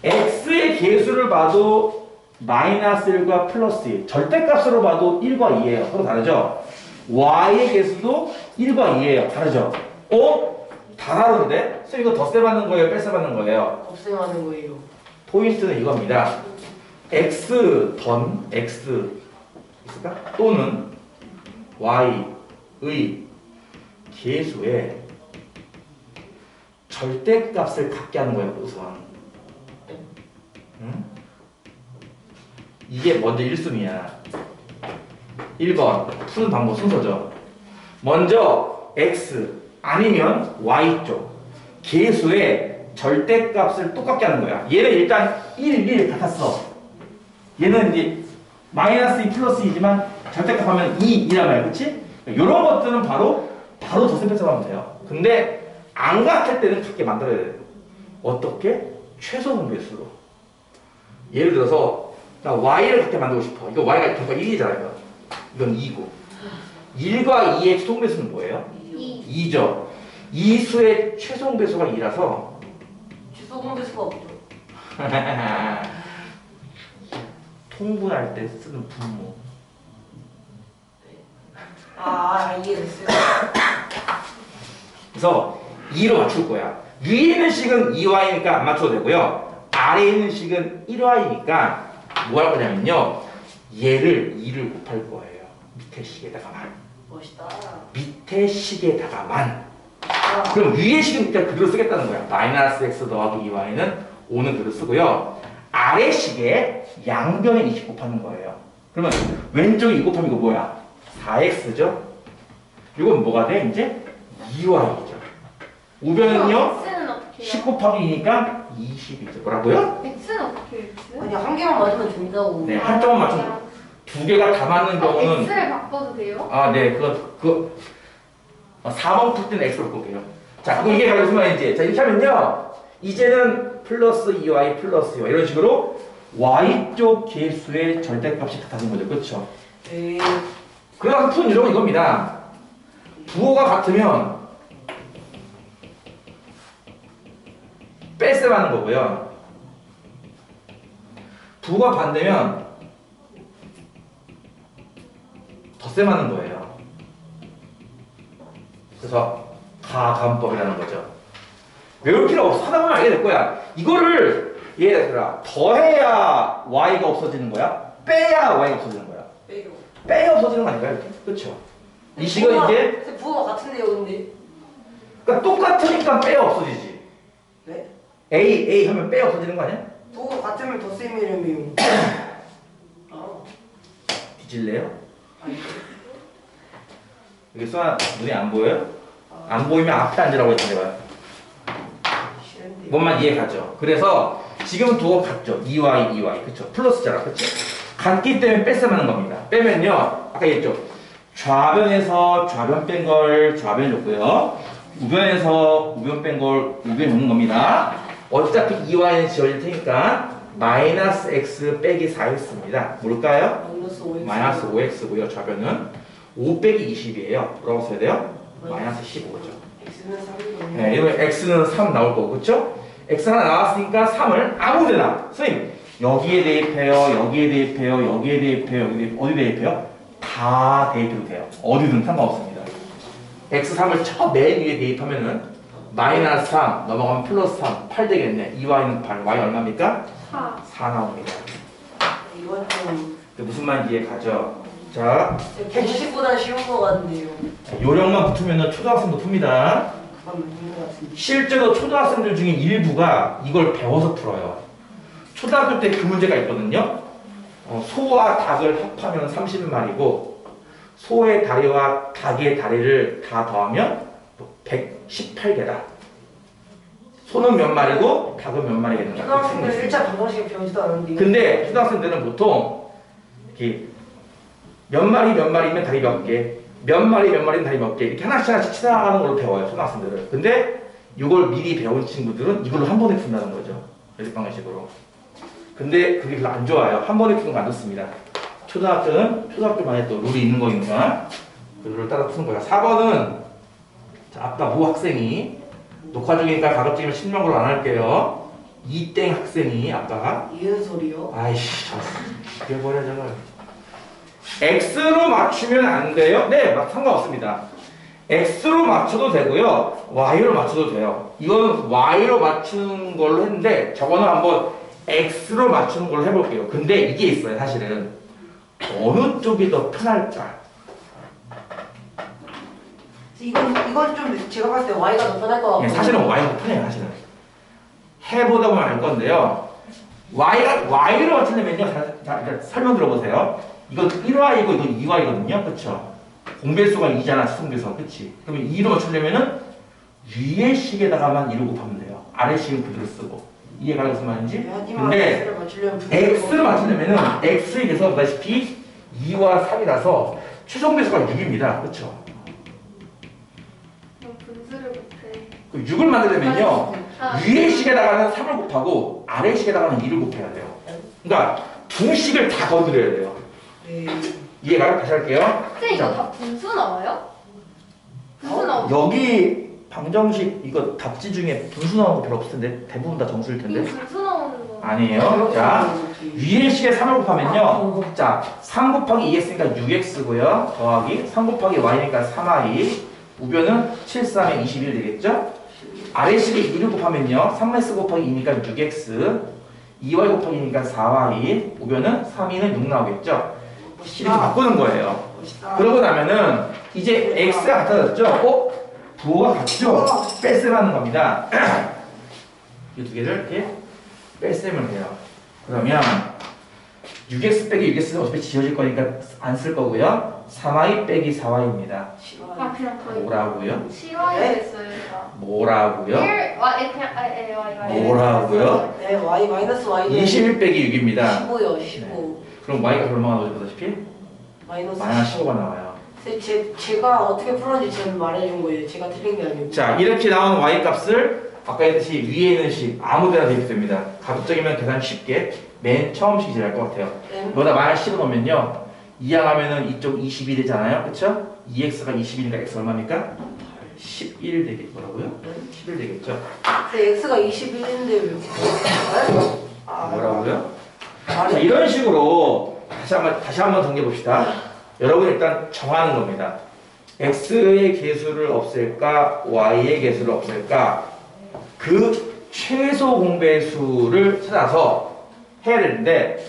Speaker 1: x의 개수를 봐도 마이너스 1과 플러스 1. 절대값으로 봐도 1과 2예요. 서로 다르죠? y의 개수도 1과 2예요. 다르죠? 다 다른데? 선생님 이거 덧셈하는 거예요? 뺄셈하는 거예요?
Speaker 2: 곱셈하는 거예요.
Speaker 1: 포인트는 이겁니다. x 던 x 있을까? 또는 y의 계수의 절대값을 갖게 하는 거예요, 우선. 응? 이게 먼저 1순위야. 1번 푸는 방법 순서죠. 먼저 x 아니면 y쪽 계수의 절대값을 똑같게 하는 거야. 얘는 일단 1 같았어. 얘는 이제 마이너스 2 플러스 2지만 절대값 하면 2란 말이야. 그치? 이런 것들은 바로 덧셈해서 하면 돼요. 근데 안 같을 때는 같게 만들어야 돼요. 어떻게? 최소 분배수로. 예를 들어서 나 y를 같게 만들고 싶어. 이거 y가 결과 1이잖아요. 이건 2고 1과 2의 최소 분배수는 뭐예요?
Speaker 3: 2.
Speaker 1: 2죠. 이 수의 최소 분배수가 2라서
Speaker 2: 주소 공개수가 없죠.
Speaker 1: 통분할 때 쓰는 분모.
Speaker 2: 이해됐어요.
Speaker 1: 그래서 2로 맞출 거야. 위에 있는 식은 2y니까 안 맞춰도 되고요. 아래에 있는 식은 1y니까 뭐 할 거냐면요. 얘를 2를 곱할 거예요. 밑에 식에다가만.
Speaker 2: 멋있다.
Speaker 1: 밑에 식에다가만. 그럼 위에 식은 그냥 그대로 쓰겠다는 거야. 마이너스 x 더하기 2y는 5는 그대로 쓰고요. 아래 식에 양변에 20 곱하는 거예요. 그러면 왼쪽에 2 곱하면 이거 뭐야? 4x죠? 이건 뭐가 돼? 이제 2y죠. 우변은요?
Speaker 3: x는 어떻게
Speaker 1: 10
Speaker 3: 해요?
Speaker 1: 곱하기 2니까 20이죠. 뭐라고요?
Speaker 3: x는 어떻게 해요? x?
Speaker 2: 아니 한 개만 맞으면 된다고.
Speaker 1: 네, 한쪽만 맞추면 두 개가 다 맞는 경우는
Speaker 3: x를 바꿔도 돼요?
Speaker 1: 네, 4번 풀 때는 x로 바꿀게요. 자, 그럼 이게 무슨 말인지. 자, 이렇게 하면요. 이제는 플러스 2y 플러스 2y 이런 식으로 y쪽 계수의 절대값이 같아진 거죠. 그렇죠?
Speaker 2: 네.
Speaker 1: 그래서 푸는 유형은 이겁니다. 부호가 같으면 뺄셈하는 거고요. 부호가 반대면 덧셈하는 거예요. 그래서 가감법이라는 거죠. 외울 필요 없어. 하다 보면 알게 될 거야. 이거를 얘들아 더해야 y가 없어지는 거야? 빼야 y가 없어지는 거야?
Speaker 2: 빼요.
Speaker 1: 빼야 없어지는 거 아닌가요? 이렇게? 그렇죠? 이 식은 이제
Speaker 2: 부호가 같은데요, 근데.
Speaker 1: 그러니까 똑같으니까 빼야 없어지지.
Speaker 2: 네?
Speaker 1: A 하면 빼야 없어지는 거 아니야?
Speaker 2: 부호가 같으면 덧셈이라며.
Speaker 1: 뒤질래요?
Speaker 2: 아니.
Speaker 1: 여기 쏘아 눈에 안 보여요? 안 보이면 앞에 앉으라고 했는데
Speaker 2: 싫은데.
Speaker 1: 뭔만 이해 가죠. 그래서 지금은 두어 같죠. 2y 그쵸? 플러스잖아. 그쵸? 같기 때문에 뺐으면 겁니다. 빼면요 아까 얘기했죠. 좌변에서 좌변 뺀 걸 좌변에 줬고요. 우변에서 우변 뺀 걸 우변에 놓는 겁니다. 어차피 2y는 지워질 테니까 마이너스 x 빼기 4x입니다. 뭘까요?
Speaker 2: 마이너스 5x.
Speaker 1: 마이너스 5x고요. 좌변은 5 빼기 20이에요. 뭐라고 써야 돼요? 마이너스 15죠.
Speaker 2: x는 3이거든요.
Speaker 1: 네, 이러면 x는 3 나올 거고, 그쵸? x 하나 나왔으니까 3을 아무데나. 선생님, 여기에 대입해요, 여기에 대입해요, 여기에 대입해요, 어디 대입해요? 다 대입해도 돼요. 어디든 상관없습니다. x3을 저 맨 위에 대입하면은 마이너스 3 넘어가면 플러스 3, 8 되겠네. 2y는 8, y 얼마입니까? 4 나옵니다.
Speaker 2: 이건 좀
Speaker 1: 무슨 말인지 이해 가죠? 자,
Speaker 2: 170보다 쉬운 거 같은데요.
Speaker 1: 요령만 붙으면 초등학생도 풉니다.
Speaker 2: 그건 맞는 거 같은데.
Speaker 1: 실제로 초등학생들 중에 일부가 이걸 배워서 풀어요. 초등학교 때 그 문제가 있거든요. 소와 닭을 합하면 30마리고 소의 다리와 닭의 다리를 다 더하면 118개다. 소는 몇 마리고 닭은 몇 마리겠는가?
Speaker 2: 초등학생들 1차 방정식 배우지도 않았는데.
Speaker 1: 근데 초등학생들은 보통 이렇게 몇 마리면 다리 몇 개, 몇 마리면 다리 몇 개 이렇게 하나씩 치나가는 걸로 배워요. 초등학생들은. 근데 이걸 미리 배운 친구들은 이걸로 한 번에 푼다는 거죠. 연습 방식으로. 근데 그게 별로 안 좋아요. 한 번에 푸는 거 안 좋습니다. 초등학교는 초등학교만의 또 룰이 있는 거니까 그 룰을 따라 푸는 거야. 4번은 자, 아까 모 학생이 녹화 중이니까 가급적이면 실명으로 안 할게요. 이땡 학생이 아까
Speaker 2: 이은솔이요?
Speaker 1: 아이씨 저 죽여버려 저걸. X로 맞추면 안 돼요? 네, 상관없습니다. X로 맞춰도 되고요. Y로 맞춰도 돼요. 이건 Y로 맞추는 걸로 했는데 저거는 한번 X로 맞추는 걸로 해볼게요. 근데 이게 있어요. 사실은 어느 쪽이 더 편할까?
Speaker 2: 이건 좀 제가 봤을 때 y가 더 편할 것 같고.
Speaker 1: 예, 사실은 y가 편해요. 사실은 해보다 보면 알 건데요. y를 맞추려면요. 자, 설명 들어보세요. 이건 1y이고 이건 2y거든요. 그렇죠? 공배수가 2잖아. 수성배수가. 그렇지? 그러면 2로 맞추려면은 위의 식에다가만 2를 곱하면 돼요. 아래 식은 그대로 쓰고. 이해가 무슨 말인지?
Speaker 2: 하지만
Speaker 1: 근데
Speaker 2: x를 맞추려면
Speaker 1: x를 맞추려면은 x에 대해서 보다시피 2와 3이라서 최종 배수가 6입니다. 그렇죠?
Speaker 3: 그럼 분수를 못해.
Speaker 1: 그 6을 만들려면요.
Speaker 3: 아,
Speaker 1: 위의 식에다가는 3을 곱하고 아래 식에다가는 2를 곱해야 돼요. 그러니까 두 식을 다 건드려야 돼요.
Speaker 2: 네.
Speaker 1: 이해가요? 다시 할게요.
Speaker 3: 쌤 이거
Speaker 1: 자,
Speaker 3: 다 분수 나와요? 분수 나오죠?
Speaker 1: 여기 방정식 이거 답지 중에 분수 나오는 거 별로 없을 텐데 대부분 다 정수일
Speaker 3: 이거
Speaker 1: 텐데
Speaker 3: 분수 나오는 거.
Speaker 1: 아니에요. 자, 위의 식에 3을 곱하면요. 자, 3 곱하기 2 했으니까 6x고요. 더하기 3 곱하기 y니까 3y. 우변은 7, 3에 21 되겠죠? 아래 식에 2를 곱하면요. 3x 곱하기 2니까 6x. 2y 곱하기 2니까 4y. 우변은 3, 2는 6 나오겠죠? 이렇게 바꾸는 거예요. 그러고 나면은 이제 x가 같아졌죠? 부호가 같죠? 뺄셈하는 겁니다. 이 두 개를 이렇게 뺄셈을 해요. 그러면 6x 빼기 6x는 어차피 지워질 거니까 안 쓸 거고요. 3y 빼기 4y입니다.
Speaker 3: 아 그냥 거의
Speaker 1: 뭐라고요?
Speaker 3: 싫어요
Speaker 2: 네?
Speaker 3: 했어요.
Speaker 1: 뭐라고요?
Speaker 3: 1 y 그냥 y
Speaker 1: 뭐라고요?
Speaker 2: 네, y 마이너스 y는
Speaker 1: 21 빼기 6입니다.
Speaker 2: 15요. 15.
Speaker 1: 그럼 y가 얼마나 나오다시피?
Speaker 2: 마이너스
Speaker 1: 마이너스 15가 나와요.
Speaker 2: 제가 어떻게 풀었는지 지금 말해준 거예요. 제가 틀린 게 아니고.
Speaker 1: 자, 이렇게 나온 y 값을 아까 했듯이 위에 있는 식 아무 데나 대입됩니다. 가급적이면 계산 쉽게 맨 처음 식이 제일 할 것 같아요.
Speaker 2: 네.
Speaker 1: 여기다 마이너스 10을 넣으면요. 이항하면은 이쪽 21 되잖아요. 그쵸? 2x가 21이니까 x 얼마입니까? 11 되겠 뭐라고요? 11 되겠죠?
Speaker 2: x가 21인데 왜 이렇게 틀렸어요?
Speaker 1: 뭐라고요? 자, 이런 식으로 다시 한번 정리해 봅시다. 여러분 일단 정하는 겁니다. x의 개수를 없앨까? y의 개수를 없앨까? 그 최소 공배수를 찾아서 해야 되는데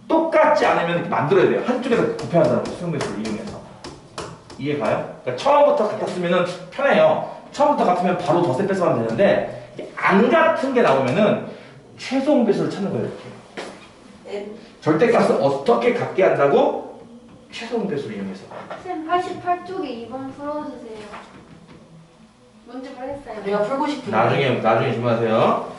Speaker 1: 똑같지 않으면 이렇게 만들어야 돼요. 한쪽에서 곱해야 한다는 거예요. 수용배수를 이용해서. 이해가요? 그러니까 처음부터 같았으면 편해요. 처음부터 같으면 바로 덧셈 빼서 하면 되는데 안 같은 게 나오면은 최소 공배수를 찾는 거예요. 이렇게.
Speaker 2: 네.
Speaker 1: 절대값을 어떻게 갖게 한다고? 최소 공배수를 이용해서.
Speaker 3: 쌤 88쪽에 2번 풀어주세요. 문제 풀었어요.
Speaker 2: 내가 풀고 싶은데.
Speaker 1: 나중에 질문하세요.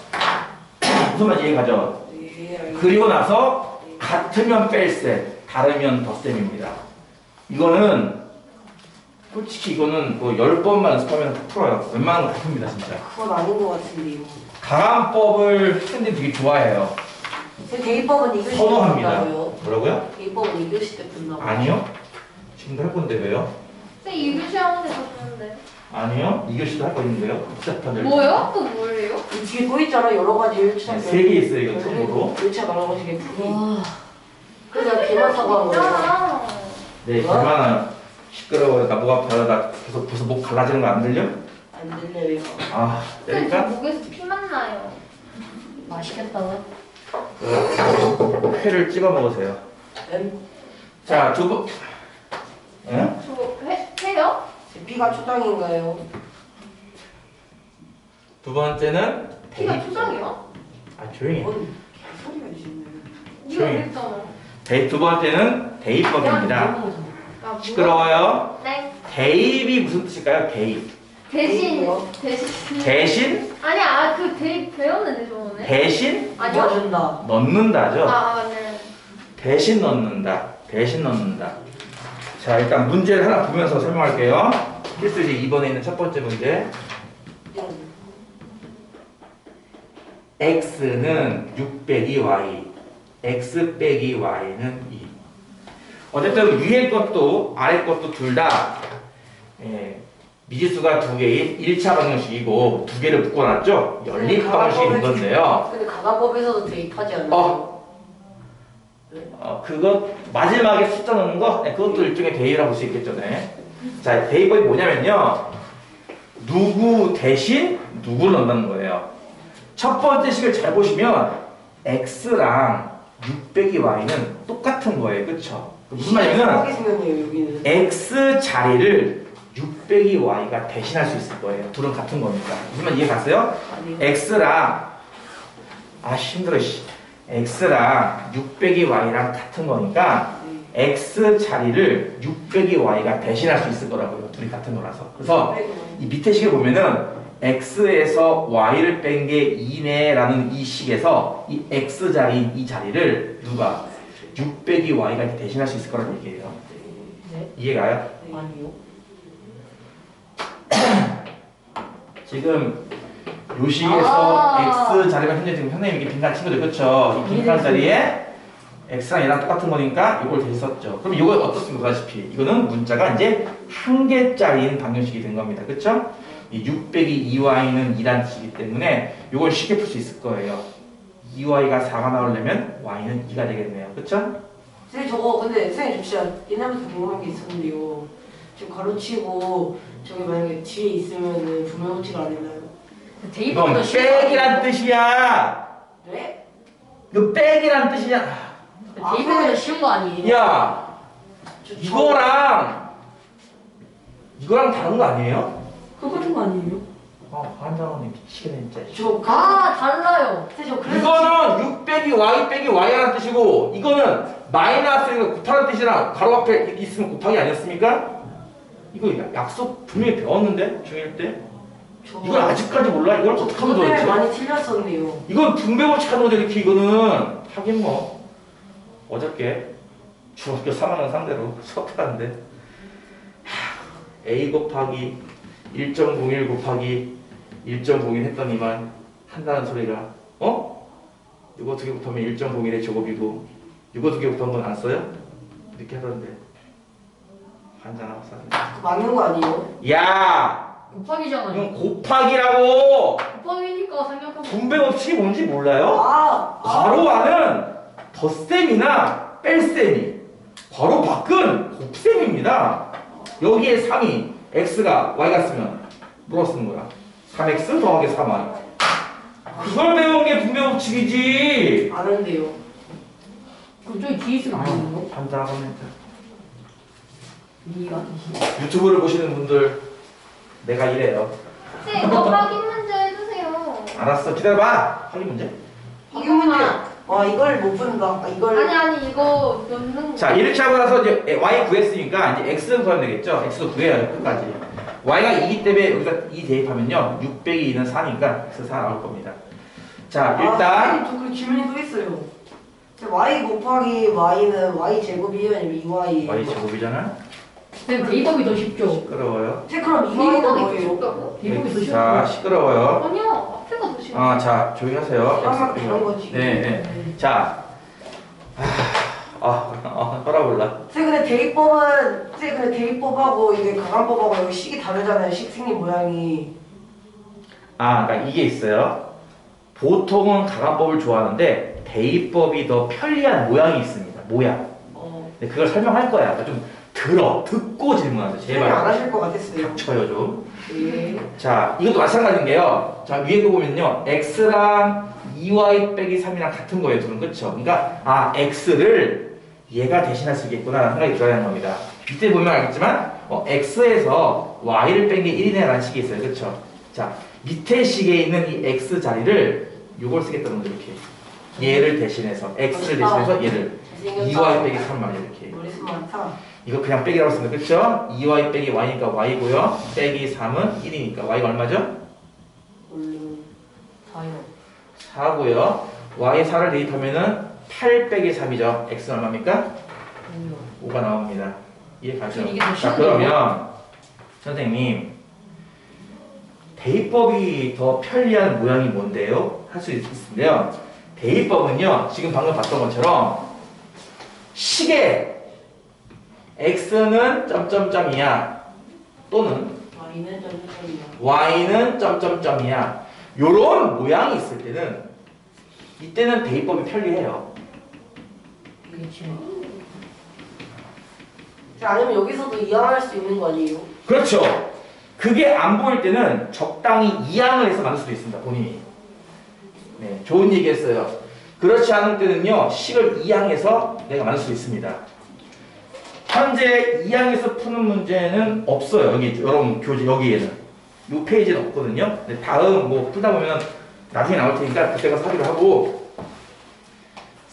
Speaker 1: 무슨 말인지 이해가죠?
Speaker 2: 네, 알겠습니다.
Speaker 1: 그리고 나서 같으면 뺄셈, 다르면 덧셈입니다. 이거는 솔직히 이거는 뭐 10번만 연습하면 다 풀어요. 웬만한 거 다 풉니다 진짜.
Speaker 2: 그건 아닌 것 같은데요.
Speaker 1: 강함법을 학생들이 되게 좋아해요.
Speaker 2: 대입법은 이교시 때
Speaker 1: 선호합니다.
Speaker 2: 푼다고요?
Speaker 1: 뭐라고요?
Speaker 2: 대입법은 이교시 때 푼다고요?
Speaker 1: 아니요. 지금도 할 건데 왜요?
Speaker 3: 쌤 이교시 하는데 저 보는데.
Speaker 1: 아니요. 2교시도 할 거 있는데요. 복잡한
Speaker 3: 뭐요? 또 뭐예요?
Speaker 2: 이 뒤에 또 있잖아. 여러 가지 1차.
Speaker 1: 3개 있어요. 이거 처음으로.
Speaker 2: 1차 나눠가지게 풀이.
Speaker 4: 와.
Speaker 2: 그래서 내가 개만 사고 한 거예요.
Speaker 3: 있잖아.
Speaker 1: 네,
Speaker 2: 뭐?
Speaker 1: 얼마나 시끄러워요. 나 목 아파요. 나 계속 벌써 목 갈라지는 거 안 들려?
Speaker 2: 안 들려요.
Speaker 1: 아,
Speaker 3: 쌤 저
Speaker 1: 그러니까
Speaker 3: 목에서 피만 나요.
Speaker 4: 맛있겠다.
Speaker 1: 회를 찍어 먹으세요. 자, 두 번. 응?
Speaker 3: 저거 해요?
Speaker 2: 제 피가 초당인가요?
Speaker 1: 두 번째는
Speaker 3: 피가
Speaker 1: 대입.
Speaker 3: 초장이요?
Speaker 1: 아, 조용히 해.
Speaker 2: 뭔 소리가 있네.
Speaker 3: 이거
Speaker 1: 조용히.
Speaker 3: 그랬잖아.
Speaker 1: 두 번째는 대입법입니다.
Speaker 3: 아, 뭐야?
Speaker 1: 시끄러워요.
Speaker 3: 네.
Speaker 1: 대입이 무슨 뜻일까요? 대입.
Speaker 3: 대신
Speaker 2: 뭐요?
Speaker 3: 대신
Speaker 1: 대신?
Speaker 3: 아니야 그 대입 배웠는데 저번에.
Speaker 1: 대신
Speaker 3: 아니요?
Speaker 2: 도와준다.
Speaker 1: 넣는다죠.
Speaker 3: 맞네.
Speaker 1: 대신 넣는다. 대신 넣는다. 자, 일단 문제를 하나 보면서 설명할게요. 필수 이제 2번에 있는 첫 번째 문제. x는 6 빼기 y. x 빼기 y는 2. 어쨌든 위에 것도 아래 것도 둘 다 미지수가 두 개인 1차 방정식이고 두 개를 묶어놨죠? 연립 방정식이 된 건데요.
Speaker 2: 근데 가가법에서도 대입하지 않나요?
Speaker 1: 그거 마지막에 숫자 넣는 거? 네, 그것도 일종의 대입이라고 볼 수 있겠죠. 네. 자, 대입법이 뭐냐면요. 누구 대신 누구를 넣는다는 거예요. 첫 번째 식을 잘 보시면 x랑 6 빼기 y는 똑같은 거예요. 그쵸? 무슨 말이냐면
Speaker 2: 생겼네요 여기는.
Speaker 1: x 자리를 6 빼기 y가 대신할 수 있을 거예요. 둘은 같은 거니까. 하지만 이해 갔어요?
Speaker 2: 아니요.
Speaker 1: x랑 힘들어 x랑 6 빼기 y랑 같은 거니까 x 자리를 6 빼기 y가 대신할 수 있을 거라고요. 둘이 같은 거라서. 그래서 이 밑에 식을 보면은 x에서 y를 뺀 게 2네 라는 이 식에서 이 x 자리인 이 자리를 누가 6 빼기 y가 대신할 수 있을 거라는 얘기예요.
Speaker 4: 네?
Speaker 1: 이해가요?
Speaker 4: 아니요.
Speaker 1: 지금 요 식에서
Speaker 3: 아.
Speaker 1: x 자리가 현재 지금 선생님 이게 빈칸 친거죠, 그렇죠? 이 빈칸 자리에 x랑 얘랑 똑같은 거니까 이걸 대신 썼죠. 그럼 이거 어떻습니까? 보다시피 이거는 문자가 이제 한 개짜리인 방정식이 된 겁니다, 그렇죠? 이 6 빼기 2y는 2란 뜻이기 때문에 이걸 쉽게 풀 수 있을 거예요. 2y가 4가 나오려면 y는 2가 되겠네요, 그렇죠?
Speaker 2: 선생님 저거 근데 선생님 저 진짜 옛날부터 궁금한 게 있었는데요. 지금 가로치고 저기 만약에 뒤에 있으면은 분명치가 안 되나요?
Speaker 4: 대입법이
Speaker 1: 이건
Speaker 4: 더 쉬운 거
Speaker 1: 빼기란 뜻이야.
Speaker 2: 네?
Speaker 1: 이거 빼기란 뜻이야.
Speaker 4: 아니에요? 대입법이 더 쉬운 거 아니에요?
Speaker 1: 야, 이거랑 다른 거 아니에요?
Speaker 2: 똑같은 거 아니에요?
Speaker 1: 환장원님 미치겠네 진짜.
Speaker 4: 달라요.
Speaker 2: 선생님 저 그래서
Speaker 1: 이거는 6 빼기 y라는 뜻이고 이거는 마이너스니까 곱하는 뜻이랑 가로 앞에 있으면 곱하기 아니었습니까? 이거 약속 분명히 배웠는데 중1 때? 이걸 아직까지 몰라? 이걸 어떻게 하면
Speaker 2: 저때
Speaker 1: 좋지?
Speaker 2: 많이 틀렸었네요.
Speaker 1: 이건 분배법칙 하는 거죠 이렇게 이거는. 하긴 뭐 어저께 중학교 3학년 상대로 수업하는데 a 곱하기 1.01 곱하기 1.01 했더니만 한다는 소리가 이거 두 개 곱하면 1.01의 제곱이고 이거 두 개 곱한 건 안 써요? 이렇게 하던데 환장하고 싸네.
Speaker 2: 그거 맞는 거 아니에요?
Speaker 1: 야!
Speaker 4: 곱하기잖아요.
Speaker 1: 이건 곱하기라고!
Speaker 4: 곱하기니까 생각하면
Speaker 1: 분배법칙이 뭔지 몰라요?
Speaker 2: 아!
Speaker 1: 괄호와는 덧셈이나 뺄셈이 괄호 밖은 곱셈입니다. 여기에 3이 x가 y가 쓰면 뭐가 쓰는 거야? 3x 더하기 3y. 그걸 배운 게 분배법칙이지.
Speaker 2: 아는데요.
Speaker 4: 그럼 저기 뒤에 있으면 안 되는 거?
Speaker 1: 반장합니다.
Speaker 4: 이해가 되시
Speaker 1: 유튜브를 보시는 분들 내가 이래요.
Speaker 3: 쌤, 이거 확인 문제 해주세요.
Speaker 1: 알았어, 기다려봐. 확인 문제.
Speaker 2: 확인 문제. 와 이걸 못 푼다. 아, 이걸.
Speaker 3: 아니 이거 넣는 거.
Speaker 1: 자, 이렇게 하고 나서 이제 y 구했으니까 이제 x는 구하면 되겠죠? x도 구해야 돼, 끝까지. y가 2기 때문에 여기다 2 대입하면요. 6 빼기 2는 4니까 x 4 나올 겁니다. 자, 일단
Speaker 2: 저 질문이 또 있어요. y 곱하기 y는 y 제곱이에요 아니면 2y?
Speaker 1: y 제곱이잖아.
Speaker 4: 근데 대입법이 더 쉽죠?
Speaker 1: 시끄러워요.
Speaker 2: 그럼 2y는
Speaker 3: 이거
Speaker 2: 뭐예요?
Speaker 3: 쉽다고?
Speaker 4: 대입법이 더 쉬운
Speaker 1: 자,
Speaker 4: 거.
Speaker 1: 시끄러워요.
Speaker 3: 아니요, 앞에가 더 쉬워.
Speaker 1: 자, 조용히 하세요.
Speaker 2: 항상 그런 거지.
Speaker 1: 네. 자, 떠라볼라.
Speaker 2: 근데 대입법하고 이게 가간법하고 여기 식이 다르잖아요. 식 생긴 모양이.
Speaker 1: 그러니까 이게 있어요. 보통은 가간법을 좋아하는데 대입법이 더 편리한 모양이 있습니다. 모양. 근데 그걸 설명할 거야. 그러니까 좀 듣고 질문하세요.
Speaker 2: 제발 안
Speaker 1: 제발.
Speaker 2: 하실 것 같았어요.
Speaker 1: 닥쳐요 좀.
Speaker 2: 예.
Speaker 1: 자, 이것도 마찬가지인데요. 자, 위에 거 보면요. x랑 2y 빼기 3이랑 같은 거예요. 둘은. 그쵸? 그러니까 x를 얘가 대신할 수 있겠구나 라는 생각이 들어야 하는 겁니다. 밑에 보면 알겠지만 x에서 y를 뺀 게 1이네 라는 식이 있어요. 그쵸? 자, 밑에 식에 있는 이 x 자리를 요걸 쓰겠다는 거죠. 이렇게. 얘를 대신해서 x를 대신해서 얘를 2y 빼기 3만 이렇게.
Speaker 2: 머리숱 많다.
Speaker 1: 이거 그냥 빼기라고 했습니다. 그쵸? 2y 빼기 y니까 y고요. 빼기 3은 1이니까 y가 얼마죠?
Speaker 4: 다요.
Speaker 1: 4고요. y 4를 대입하면은 8 빼기 3이죠. x는 얼마입니까? 5가 나옵니다. 이해 가죠?
Speaker 4: 이게 더
Speaker 1: 자,
Speaker 4: 쉬운데요?
Speaker 1: 그러면 선생님 대입법이 더 편리한 모양이 뭔데요? 할 수 있는데요. 대입법은요. 지금 방금 봤던 것처럼 식에 x는 점점점이야. 또는
Speaker 2: y는 점점점이야.
Speaker 1: y는 점점점이야. 요런 모양이 있을 때는 이때는 대입법이 편리해요.
Speaker 4: 그렇지.
Speaker 2: 아니면 여기서도 이항할 수 있는 거 아니에요?
Speaker 1: 그렇죠. 그게 안 보일 때는 적당히 이항을 해서 만들 수도 있습니다. 본인이. 네, 좋은 얘기 했어요. 그렇지 않을 때는요. 식을 이항해서 내가 만들 수 있습니다. 현재 2항에서 푸는 문제는 없어요. 여기 여러분 교재 여기에는 이 페이지는 없거든요. 근데 다음 뭐 풀다 보면 나중에 나올 테니까 그때가 사기로 하고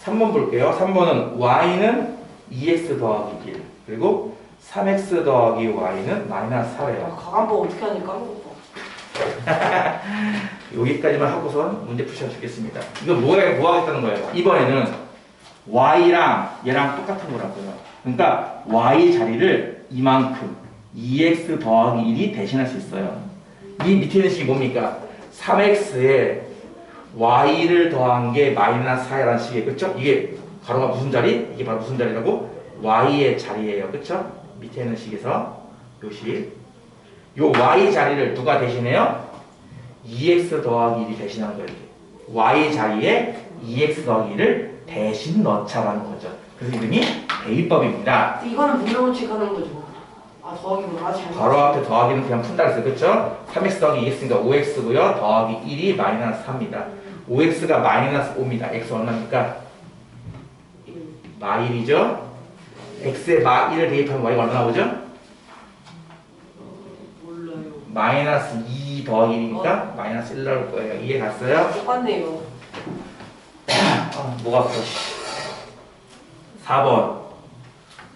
Speaker 1: 3번 볼게요. 3번은 y는 2x 더하기 1 그리고 3x 더하기 y는 마이너스 4래요.
Speaker 2: 가간법 어떻게 하니까 까먹었어.
Speaker 1: 여기까지만 하고선 문제 푸셔 주겠습니다. 이거 뭐 하겠다는 거예요? 이번에는 y랑 얘랑 똑같은 거라고요. 그러니까 y 자리를 이만큼 2x 더하기 1이 대신할 수 있어요. 이 밑에 있는 식이 뭡니까? 3x에 y를 더한 게 마이너스 4라는 식이에요. 그쵸? 이게 가로가 무슨 자리? 이게 바로 무슨 자리라고? y의 자리예요. 그쵸? 밑에 있는 식에서 요 식. 요 y 자리를 누가 대신해요? 2x 더하기 1이 대신하는 거예요. y 자리에 2x 더하기 1을 대신 넣자라는 거죠. 그래서 이름이 대입법입니다.
Speaker 2: 이거는 분명원칙 하는 거죠. 아 더하기구나. 아 잘.
Speaker 1: 바로 앞에 더하기는 그냥 푼다 그랬어요. 그쵸? 3x 더하기 2x니까 5x고요. 더하기 1이 마이너스 4입니다. 5x가 마이너스 5입니다. x 얼마입니까? 마1이죠? x에 마1을 대입하면 y가 얼마 나오죠?
Speaker 2: 몰라요.
Speaker 1: 마이너스 2 더하기 1이니까 마이너스 1 나올 거예요. 이해 갔어요?
Speaker 2: 똑같네요.
Speaker 1: 뭐가 없어. 4번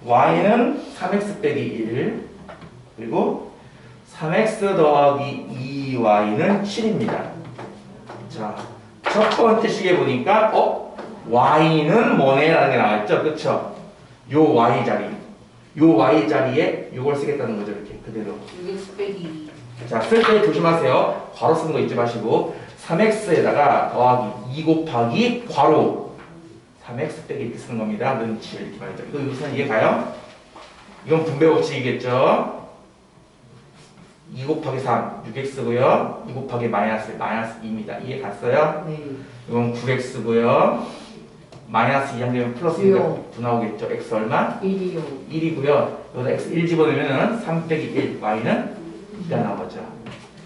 Speaker 1: y는 3x 빼기 1 그리고 3x 더하기 2y는 7입니다. 자, 첫 번째 식에 보니까 y는 뭐네? 라는 게 나와있죠. 그쵸? 요 y 자리 요 y 자리에 요걸 쓰겠다는 거죠. 이렇게 그대로.
Speaker 2: 6x 빼기 2.
Speaker 1: 자, 쓸 때 조심하세요. 괄호 쓰는 거 잊지 마시고 3x에다가 더하기 2 곱하기 괄호 3x 빼기 이렇게 쓰는 겁니다. 눈치 이렇게 말이죠. 이거 여기서는 이해 가요? 이건 분배 법칙이겠죠? 2 곱하기 3 6x고요. 2 곱하기 마이너스 2입니다. 이해 갔어요?
Speaker 2: 네.
Speaker 1: 이건 9x고요. 마이너스 2 한 개면 플러스 2가 9 나오겠죠? x 얼마?
Speaker 4: 1이요.
Speaker 1: 1이고요. 여기다 x 1 집어넣으면 3 빼기 1 y는 2가 나오죠.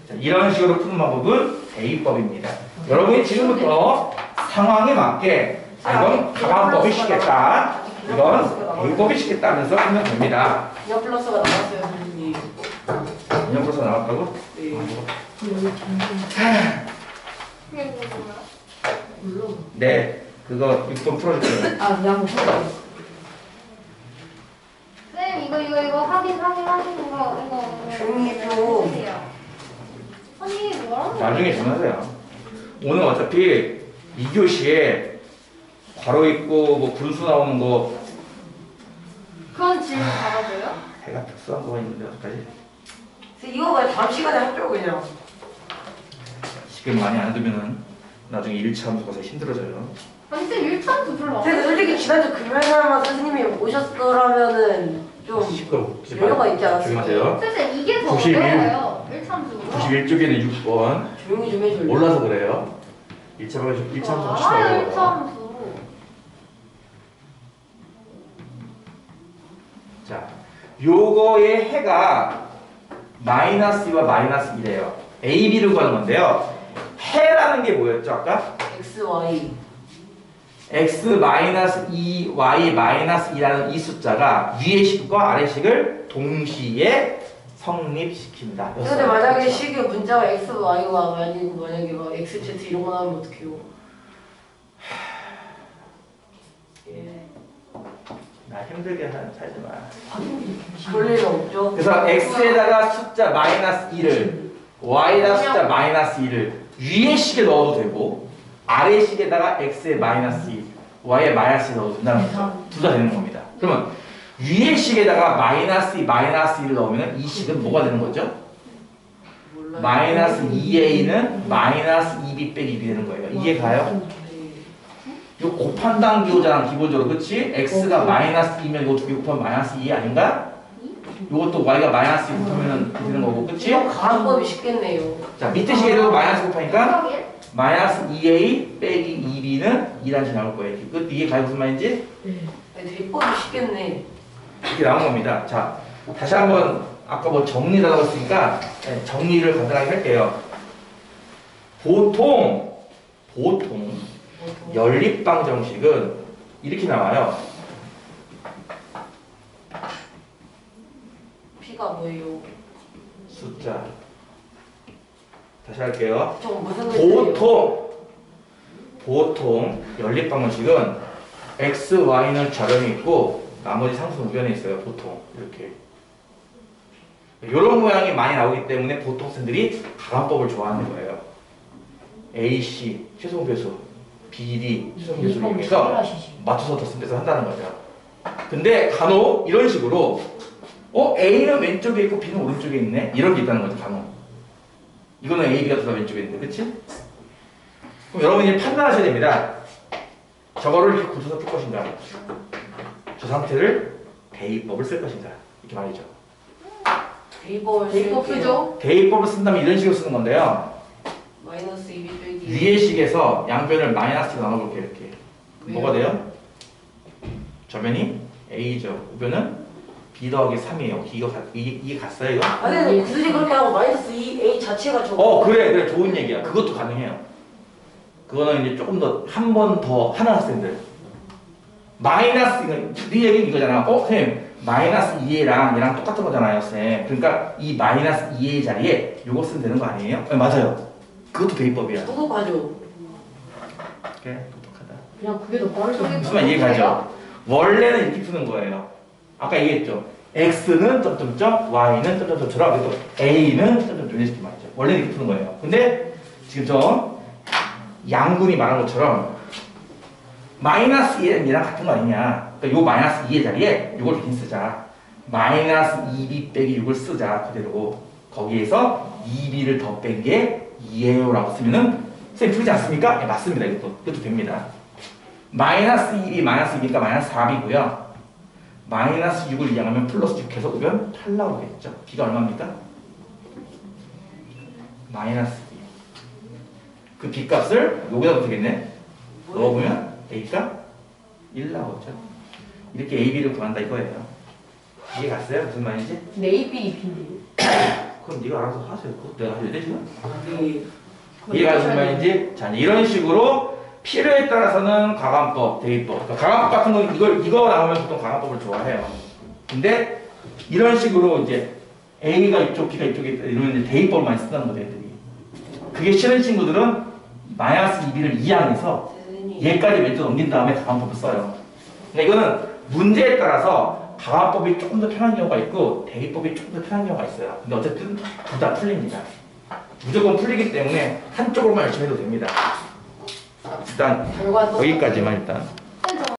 Speaker 1: 자, 이런 식으로 푸는 방법은 대입법입니다. 여러분이 지금부터 상황에 맞게 이건 가방법이 쉽겠다. 이건 대입법이 쉽겠다 하면서 하면 됩니다.
Speaker 2: 그냥 플러스가 나왔어요, 선생님.
Speaker 1: 그냥 벌써 나왔다고?
Speaker 2: 네.
Speaker 3: 이게 뭐야?
Speaker 4: 물론.
Speaker 1: 네. 그거 6번 풀어줄게요.
Speaker 4: 아, 그냥 한번 풀어요.
Speaker 3: 쌤 이거 확인 하시는 거 이거
Speaker 2: 종이표.
Speaker 3: 해주세요. 아니 뭐라고?
Speaker 1: 나중에 전화하세요. 오늘 어차피 2교시에 괄호 있고 뭐 분수 나오는 거
Speaker 3: 그건 질문 받아줘요?
Speaker 1: 해가 특수한 거가 있는데 어떡하지?
Speaker 2: 이거 그냥 다음 시간에 할게요, 그냥.
Speaker 1: 시간 많이 안 두면은 나중에 1차 함수 가서 힘들어져요.
Speaker 3: 아니 쌤 1차도 별로 안
Speaker 2: 근데 솔직히 지난주 금요일날만 선생님이 오셨더라면은 좀
Speaker 1: 시끄러워.
Speaker 2: 여유가 있지
Speaker 1: 조용히
Speaker 2: 않았을까요?
Speaker 1: 하세요.
Speaker 3: 쌤 이게 더
Speaker 1: 91.
Speaker 3: 어려워요 1차도
Speaker 1: 91쪽에는 6번.
Speaker 2: 조용히 좀 해줄래요?
Speaker 1: 몰라서 그래요. 1차 함수 훨씬 더
Speaker 3: 알아요
Speaker 1: 어려워요.
Speaker 3: 1차함수
Speaker 1: 자, 요거의 해가 마이너스 2와 마이너스 1이에요. A, B를 구하는 건데요. 해라는 게 뭐였죠, 아까?
Speaker 2: X, Y.
Speaker 1: x 마이너스 2, y 마이너스 2라는 이 숫자가 위의 식과 아래 식을 동시에 성립시킨다.
Speaker 2: 근데 만약에 식의 문자가 X, Y가 만약에 막 X, Z 이런 거 나오면 어떡해요? 예.
Speaker 1: 나 힘들게 살지 마.
Speaker 2: 그럴 일은 없죠.
Speaker 1: 그래서 x에다가 숫자 마이너스 2를 y에다가 숫자 마이너스 2를 위의 식에 넣어도 되고 아래 식에다가 x에 마이너스 2, y에 마이너스 2 넣어도 된다는 거죠. 둘 다 되는 겁니다. 그러면 위의 식에다가 마이너스 2, 마이너스 2를 넣으면 이 식은 뭐가 되는 거죠?
Speaker 2: 몰라요.
Speaker 1: 마이너스 2a는 마이너스 2b 빼기 2b 되는 거예요. 이해 가요?
Speaker 2: 네.
Speaker 1: 요 곱한다는 기호잖아 기본적으로. 그치? x가 마이너스 2면 이거 2개 곱하면 마이너스 2 아닌가? 요것도 y가 마이너스 2 곱하면 되는 거고. 그치?
Speaker 2: 이거 가항법이 쉽겠네요.
Speaker 1: 자 밑에 식에도 마이너스 곱하니까
Speaker 3: 그러길?
Speaker 1: 마이너스 2a 빼기 2b는 2라는 식이 나올 거예요. 그것도 이해 가요? 무슨 말인지?
Speaker 2: 대입법이 쉽겠네.
Speaker 1: 이렇게 나온 겁니다. 자 다시 한번 아까 뭐 정리라고 했으니까 정리를 간단하게 할게요. 보통 연립방 정식은 이렇게 나와요.
Speaker 2: 거예요.
Speaker 1: 숫자. 다시 할게요.
Speaker 2: 저 무슨 글씨예요?
Speaker 1: 보통 연립 방정식은 x, y는 좌변에 있고 나머지 상수 우변에 있어요. 보통 이렇게. 이런 모양이 많이 나오기 때문에 보통 쌤들이 가감법을 좋아하는 거예요. A, C 최소 배수, B, D 최소 배수를 이용해서 맞춰서 더 쓴 데서 한다는 거죠. 근데 간혹 이런 식으로 A는 왼쪽에 있고 B는 오른쪽에 있네? 이런 게 있다는 거죠. 간혹. 이거는 A, B가 다 왼쪽에 있는데, 그치? 그럼 여러분이 판단하셔야 됩니다. 저거를 이렇게 굳혀서 풀 것인가? 저 상태를 대입법을 쓸 것인가? 이렇게 말이죠.
Speaker 2: 대입법
Speaker 4: 쓰죠?
Speaker 1: 대입법을 쓴다면 이런 식으로 쓰는 건데요.
Speaker 2: 마이너스 2b 빼기
Speaker 1: 위의 식에서 양변을 마이너스로 나눠볼게요. 이렇게.
Speaker 2: 왜요?
Speaker 1: 뭐가 돼요? 저변이 A죠. 우변은 B 더하기 3이에요. 이게 같어요, 이거?
Speaker 2: 아니 굳이 그렇게 하고 마이너스 2a 자체가 저거
Speaker 1: 그래 좋은 얘기야. 그것도 가능해요. 그거는 이제 조금 더 한 번 더 하는 학생들 마이너스 네 얘기는 이거잖아. 선생님 마이너스 2a랑 얘랑 똑같은 거잖아요, 쌤. 그러니까 이 마이너스 2a 자리에 요거 쓰면 되는 거 아니에요? 네, 맞아요. 그것도 대입법이야.
Speaker 2: 똑똑하죠.
Speaker 1: 그래 똑똑하다.
Speaker 4: 그냥 그게 더 빠르죠.
Speaker 1: 무슨 말 이해가죠? 원래는 이렇게 푸는 거예요. 아까 얘기했죠. x는 점점점, y는 점점점처럼 그래서 a는 점점점 이렇게 말이죠. 원래는 이렇게 푸는 거예요. 근데 지금 저 양군이 말한 것처럼 마이너스 2는 얘랑 같은 거 아니냐. 그러니까 요 마이너스 2의 자리에 요걸 대신 쓰자. 마이너스 2b 빼기 6을 쓰자. 그대로. 거기에서 2b를 더 뺀 게 2예요 라고 쓰면은 선생님 풀리지 않습니까? 네, 맞습니다. 이것도 됩니다. 마이너스 2b 마이너스 2b니까 마이너스 4b고요. 마이너스 6을 이항하면 플러스 6 해서 오면 8 나오겠죠. b가 얼마입니까? 마이너스 2. 그 b 값을 여기다 넣으면 되겠네. 넣어보면 a가 1 나오죠. 이렇게 a, b를 구한다 이거예요. 이해 갔어요? 무슨 말인지?
Speaker 4: 근데 A, B, B인데.
Speaker 1: 그럼 네가 알아서 하세요. 그거 내가 해야 돼 지금?
Speaker 2: 네.
Speaker 1: 이해가 무슨 말인지? 자, 이런 식으로 필요에 따라서는 가감법, 대입법. 그러니까 가감법 같은 건 이거 나오면 보통 가감법을 좋아해요. 근데 이런 식으로 이제 A가 이쪽, B가 이쪽에 있다 이러면 이제 대입법을 많이 쓴다는 거죠, 애들이. 그게 싫은 친구들은 마이너스 2b를 이항해서
Speaker 2: 선생님.
Speaker 1: 얘까지 왼쪽 넘긴 다음에 가감법을 써요. 그러니까 이거는 문제에 따라서 가감법이 조금 더 편한 경우가 있고 대입법이 조금 더 편한 경우가 있어요. 근데 어쨌든 둘 다 풀립니다. 무조건 풀리기 때문에 한쪽으로만 열심히 해도 됩니다. 일단
Speaker 2: 결과
Speaker 1: 여기까지만 일단.